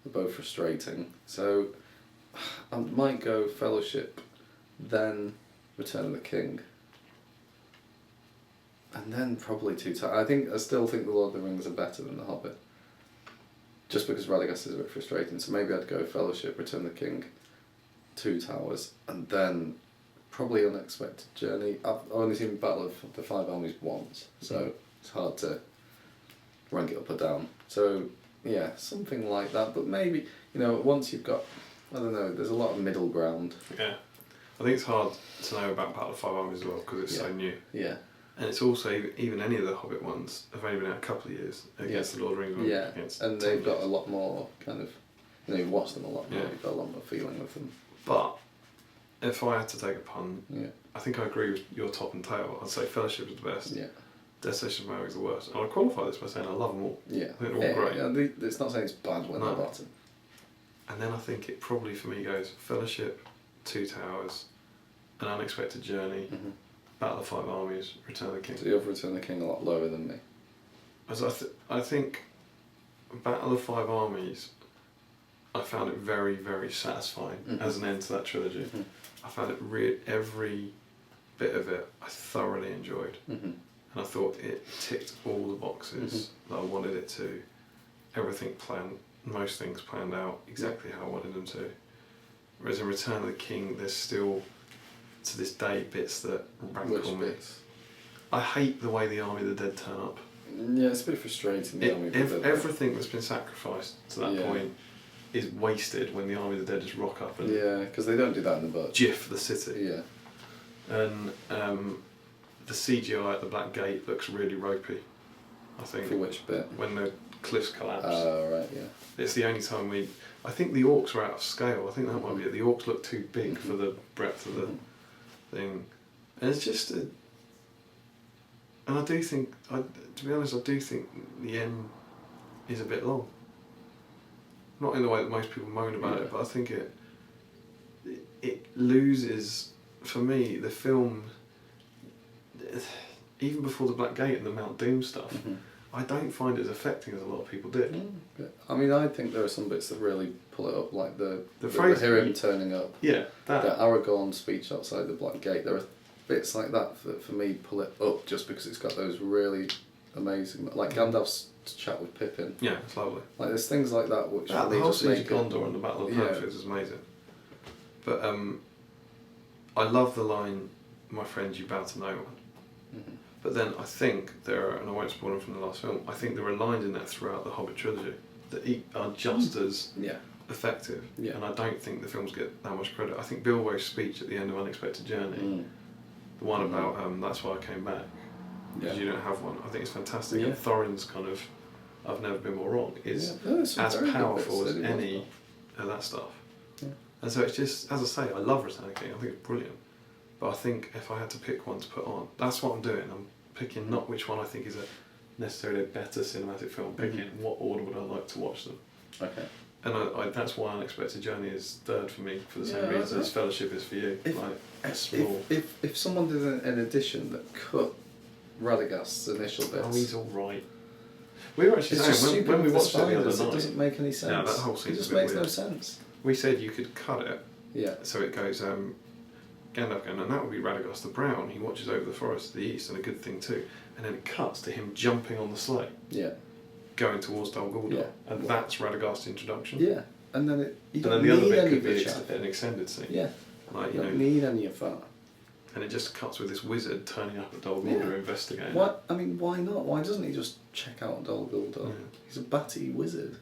They're both frustrating. So I might go Fellowship, then Return of the King. And then probably Two Towers. I still think The Lord of the Rings are better than The Hobbit. Just because Radagast is a bit frustrating. So maybe I'd go Fellowship, Return of the King, Two Towers, and then probably Unexpected Journey. I've only seen Battle of the Five Armies once, so it's hard to rank it up or down. So yeah, something like that. But maybe, once you've got, I don't know, there's a lot of middle ground. Yeah. I think it's hard to know about Battle of Five Armies as well because it's so new. Yeah. And it's also, even any of the Hobbit ones have only been out a couple of years against the Lord of the Rings ones. Yeah, against and 10 they've got years. a lot more kind of, you've watched them a lot more, Yeah. you've got a lot more feeling with them. But if I had to take a pun, Yeah. I think I agree with your top and tail. I'd say Fellowship is the best. Yeah. Destination Maverick is the worst. And I'll qualify this by saying I love them all. Yeah. I think they're all great. Yeah, it's not saying it's bad when No. they're bottom. And then I think it probably for me goes Fellowship, Two Towers, An Unexpected Journey, Mm-hmm. Battle of Five Armies, Return of the King. So you have Return of the King a lot lower than me. As I think Battle of Five Armies, I found it very, very satisfying as an end to that trilogy. Mm-hmm. I found it every bit of it I thoroughly enjoyed. Mm-hmm. And I thought it ticked all the boxes that I wanted it to. Everything planned, most things planned out exactly how I wanted them to. Whereas in Return of the King, there's still, to this day, bits that rankle me. bits? I hate the way the Army of the Dead turn up. Yeah, it's a bit frustrating. The Army of the Dead. Everything that's been sacrificed to that Yeah. point is wasted when the Army of the Dead just rock up and Yeah, because they don't do that in the book. jiff the city. Yeah. And the CGI at the Black Gate looks really ropey, I think. For which bit? When the cliffs collapse. Oh, right, yeah. It's the only time I think the orcs are out of scale. I think that might be it. The orcs look too big for the breadth of the thing. And it's just and I do think, to be honest, I do think the end is a bit long. Not in the way that most people moan about it, but I think it loses, for me, the film, even before the Black Gate and the Mount Doom stuff, I don't find it as affecting as a lot of people did. Yeah. I mean, I think there are some bits that really pull it up, like the phrase Hiram turning up, Yeah, that. the Aragorn speech outside the Black Gate. There are bits like that that for me pull it up just because it's got those really amazing, like Gandalf's chat with Pippin. Yeah, it's lovely. Like there's things like that which The really whole just Siege make of it. Gondor and the Battle of Yeah. Hastings is amazing. But I love the line, "My friends, you bow to no one." Mhm. But then I think there are, and I won't spoil them from the last film, I think there are lines in that throughout the Hobbit trilogy that are just as Yeah. effective. Yeah. And I don't think the films get that much credit. I think Bilbo's speech at the end of Unexpected Journey, the one about that's why I came back, because you don't have one, I think it's fantastic. Yeah. And Thorin's kind of I've never been more wrong is Yeah. No, there's some as very good powerful bits as that he was any about. of that stuff. Yeah. And so it's just, as I say, I love Return of the King, I think it's brilliant. But I think if I had to pick one to put on, that's what I'm doing. I'm picking not which one I think is necessarily a better cinematic film, picking what order would I like to watch them. Okay. And I that's why Unexpected Journey is third for me, for the same Yeah, reason as Fellowship is for you. If- Like, it's small. If someone did an edition that cut Radagast's initial bits, Oh, he's alright. We were actually it's just saying, stupid when we with watched it the other spiders, it night, doesn't make any sense. Yeah, that whole it scene's just a bit makes no weird. sense. we said you could cut it, Yeah. so it goes, Gandalf going, and that would be Radagast the Brown. He watches over the forest to the east, and a good thing too. And then it cuts to him jumping on the sleigh, Yeah. going towards Dol Guldur, Yeah. and that's Radagast's introduction. Yeah. And then you And don't then the other need bit any could of be the chat. an extended scene. Yeah. Like, You you know, don't need any of that. and it just cuts with this wizard turning up at Dol Yeah. Guldur investigating. Why? I mean, why not? Why doesn't he just check out Dol Guldur? Yeah. He's a batty wizard.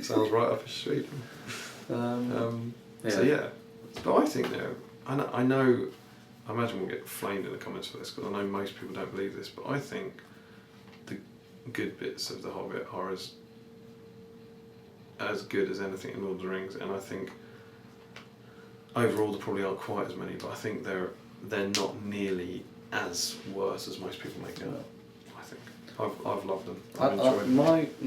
Sounds right up his street. So yeah, but I think though, I know, I imagine we'll get flamed in the comments for this because I know most people don't believe this, but I think the good bits of The Hobbit are as good as anything in Lord of the Rings, and I think overall there probably aren't quite as many, but I think they're not nearly as worse as most people make out. I think I've loved them. I've enjoyed them.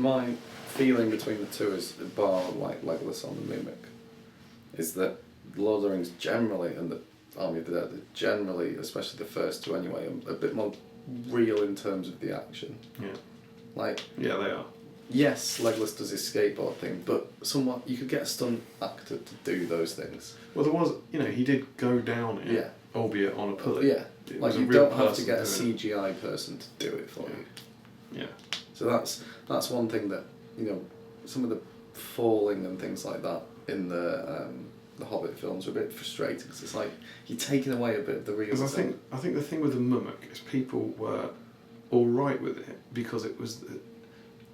My feeling between the two is, bar like Legolas on the Mimic, is that Lord of the Rings generally and the Army of the Dead generally, especially the first two anyway, are a bit more real in terms of the action. Yeah. Like, Yeah, they are. yes, Legolas does his skateboard thing, but somewhat you could get a stunt actor to do those things. Well, there was, he did go down it, Yeah. albeit on a pulley. Yeah, It like was a you real don't have to person get a doing it. CGI person to do it for you. Yeah. So that's one thing that, some of the falling and things like that in the Hobbit films are a bit frustrating because it's like you're taking away a bit of the realism. Because I think the thing with the Mimic is people were all right with it because it was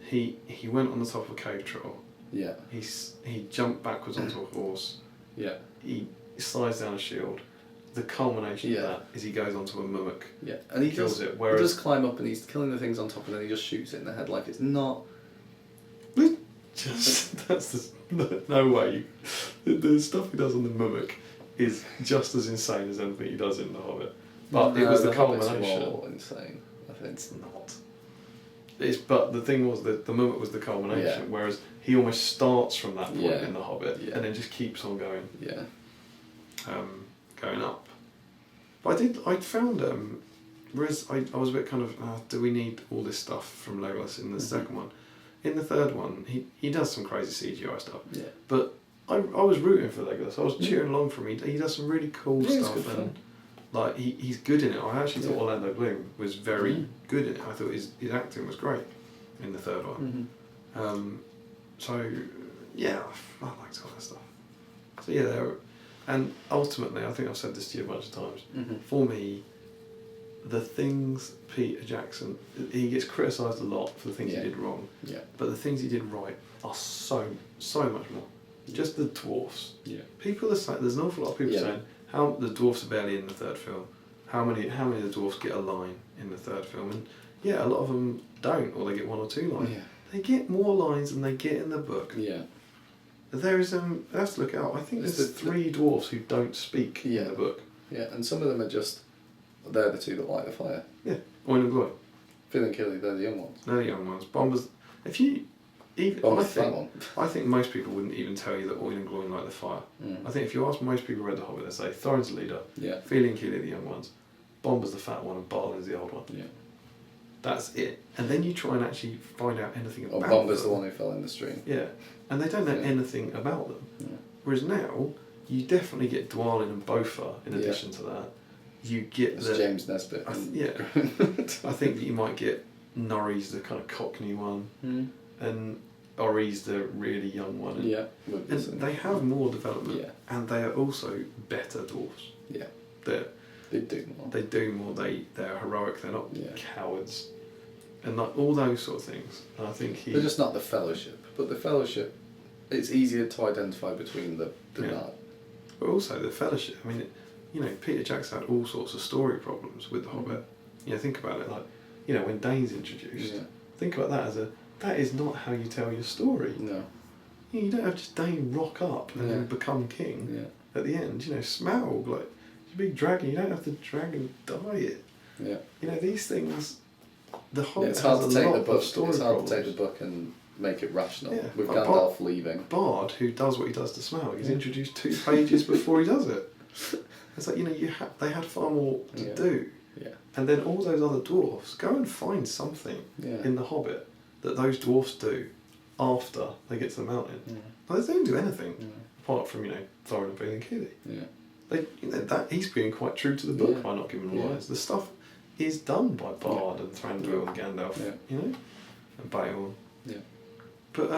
he went on the top of a cave troll. Yeah. He jumped backwards onto a horse. Yeah. He slides down a shield. The culmination of that is he goes onto a Mimic. Yeah, and he kills does it. He Whereas does climb up and he's killing the things on top, and then he just shoots it in the head like it's not. that's the No way. The stuff he does on the Mimic is just as insane as anything he does in The Hobbit. But it was the Hobbit's culmination. more insane, I think. It's not. But the thing was that the Mimic was the culmination, whereas he almost starts from that point in The Hobbit and then just keeps on going. Yeah. Going up. But I found whereas I was a bit kind of do we need all this stuff from Legolas in the second one? In the third one, he does some crazy CGI stuff. Yeah. But I was rooting for Legolas. I was cheering along for him. He does some really cool stuff, and like he's good in it. I actually thought Orlando Bloom was very good in it. I thought his acting was great in the third one. So yeah, I liked all that stuff. So yeah, and ultimately, I think I've said this to you a bunch of times. For me, the things Peter Jackson, he gets criticised a lot for the things he did wrong. Yeah. But the things he did right are so much more. Just the dwarfs. Yeah. People are saying, there's an awful lot of people saying how the dwarfs are barely in the third film. How many of the dwarfs get a line in the third film? And yeah, a lot of them don't, or they get one or two lines. Yeah. They get more lines than they get in the book. Yeah. There is let's look out. I think there's 3 dwarfs who don't speak in the book. Yeah, and some of them are just they're the 2 that light the fire. Yeah, Oin and Gloin. Phil and Killy, they're the young ones. They're the young ones. Bombers. If you even, I think most people wouldn't even tell you that Oin and Gloin light the fire. I think if you ask most people who read The Hobbit, they say Thorin's the leader. Yeah. Phil and Killy are the young ones. Bomber's the fat one, and Balin's the old one. Yeah. That's it. And then you try and actually find out anything about them. Bomber's the one who fell in the stream. Yeah. And they don't know anything about them. Yeah. Whereas now, you definitely get Dwalin and Bofa in addition to that. You get James Nesbitt. I think that you might get Norrie's the kind of Cockney one, and Ori's the really young one. And they have more development, and they are also better dwarfs. Yeah. They do more. They're heroic. They're not cowards, and like all those sort of things. And I think they're just not the Fellowship, but the Fellowship, it's easier to identify between the knight. But also the Fellowship. I mean, Peter Jackson had all sorts of story problems with The Hobbit. Think about it. Like, when Dane's introduced, think about that that is not how you tell your story. No. You don't have just Dane rock up and then become king at the end. Smaug, like. Big dragon, you don't have the dragon die it. Yeah. These things. The Hobbit it's hard has to a take lot the book. Of story it's hard problems. to take the book and make it rational. Yeah. With Gandalf leaving. Bard, who does what he does to Smaug, he's introduced 2 pages before he does it. It's like they had far more to do. Yeah. And then all those other dwarfs, go and find something in the Hobbit that those dwarfs do after they get to the mountain. Yeah. Well, they don't do anything apart from Thorin and Phil and Killy. Yeah. That he's being quite true to the book by not giving them lines. The stuff is done by Bard and Thranduil and Gandalf, and Beowulf. Yeah. But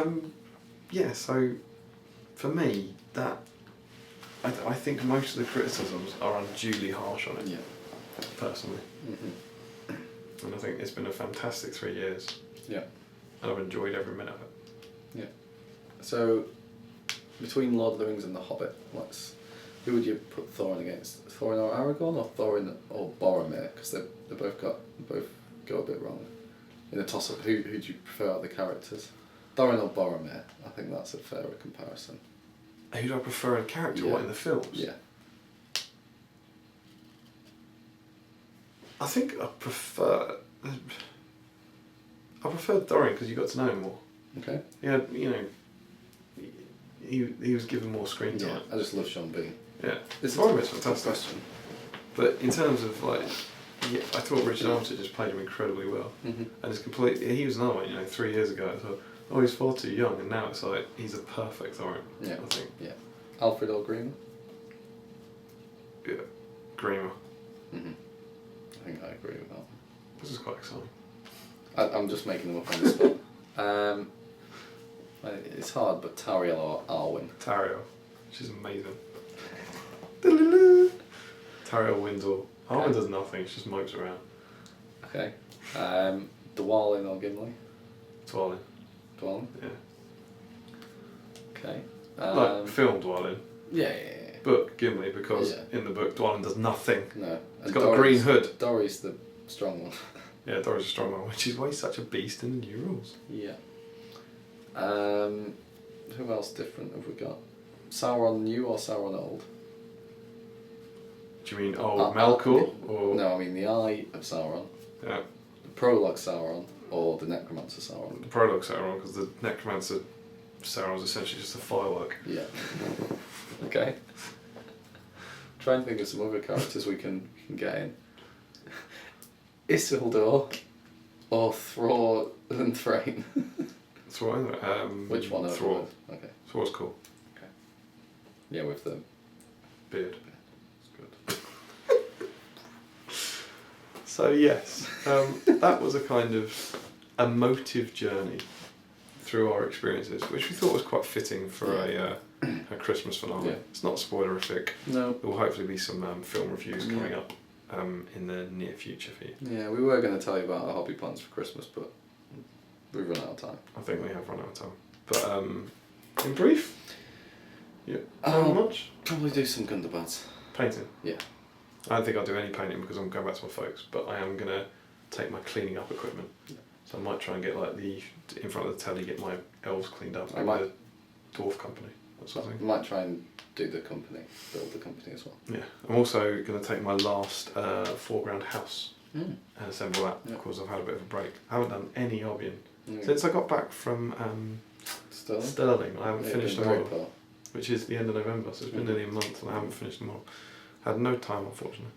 so for me, that I think most of the criticisms are unduly harsh on it. Yeah. Personally. And I think it's been a fantastic 3 years. Yeah. And I've enjoyed every minute of it. Yeah. So between Lord of the Rings and The Hobbit, who would you put Thorin against? Thorin or Aragorn, or Thorin or Boromir? Because they both go a bit wrong in a toss-up. Who do you prefer out of the characters? Thorin or Boromir? I think that's a fairer comparison. Who do I prefer in character? What, in the films? Yeah. I think I prefer Thorin because you got to know him more. Okay. Yeah, he was given more screen time. Yeah, I just love Sean Bean. Yeah, Boromir's fantastic. Question. But in terms of I thought Richard Armitage just played him incredibly well, and it's completely. He was another one, 3 years ago. I thought, he's far too young, and now it's like he's a perfect Thorin. Yeah, I think. Yeah, Alfred or Grima? Yeah, Grima. I think I agree with that. This is quite exciting. I'm just making them up on the spot. It's hard, but Tariel or Arwen? Tariel. She's amazing. Tariel wins all. Arwen does nothing, she just mopes around. Okay. Dwalin or Gimli? Dwalin. Dwalin? Yeah. Okay. Like film Dwalin. Yeah. Book Gimli, because in the book Dwalin does nothing. No. He's got a green hood. Dory's the strong one. Yeah, Dory's a strong one, which is why he's such a beast in the new rules. Yeah. Who else different have we got? Sauron new or Sauron old? Do you mean Melkor or No, I mean the Eye of Sauron, yeah, the Prologue Sauron, or the Necromancer Sauron. the prologue Sauron, because the Necromancer Sauron is essentially just a firework. Yeah. Okay. Try and think of some other characters we can get in. Isildur or Thror and Thrain. Thror, Which one? Thror. Okay. Thror's cool. Yeah, with the Beard. It's good. So yes, that was a kind of emotive journey through our experiences, which we thought was quite fitting for a Christmas finale. Yeah. It's not spoilerific. No. There will hopefully be some film reviews coming up in the near future for you. Yeah, we were going to tell you about our hobby plans for Christmas, but we've run out of time. I think we have run out of time. But in brief, yeah, how much? Probably do some Gundabats. Painting. Yeah. I don't think I'll do any painting because I'm going back to my folks, but I am going to take my cleaning up equipment. Yeah. So I might try and get in front of the telly, get my elves cleaned up. I Maybe might- the dwarf company, that sort of I thing. might try and do the company, build the company as well. Yeah. I'm also going to take my last foreground house Mm. and assemble that Yeah. because I've had a bit of a break. I haven't done any hobbying. Mm. Since I got back from Still? Sterling, I haven't Yeah, finished been them very all, poor. which is the end of November, so it's been Mm. nearly a month and I haven't finished them all. Had no time, unfortunately.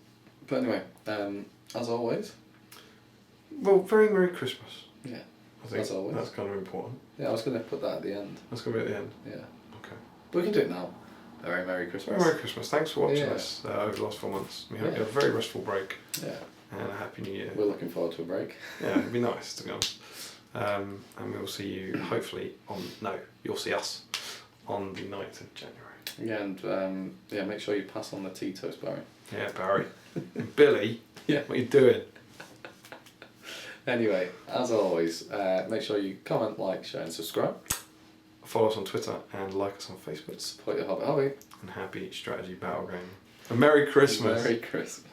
But anyway, as always, Well, very Merry Christmas. yeah. I think As always. that's kind of important. Yeah, I was going to put that at the end. That's going to be at the end. Yeah. Okay. But we can do it now. Very Merry Christmas. Very Merry Christmas. Thanks for watching Yeah. us over the last 4 months. We hope you Yeah. have a very restful break Yeah. and a Happy New Year. We're looking forward to a break. Yeah, it'd be nice to be honest. And we'll see you hopefully you'll see us on the 9th of January. Yeah, and make sure you pass on the Tito's, Barry. Yeah, Barry. Billy, Yeah. what are you doing? Anyway, as always, make sure you comment, like, share and subscribe. Follow us on Twitter and like us on Facebook. Support your hobby. And happy strategy battle game. And Merry Christmas. Merry Christmas.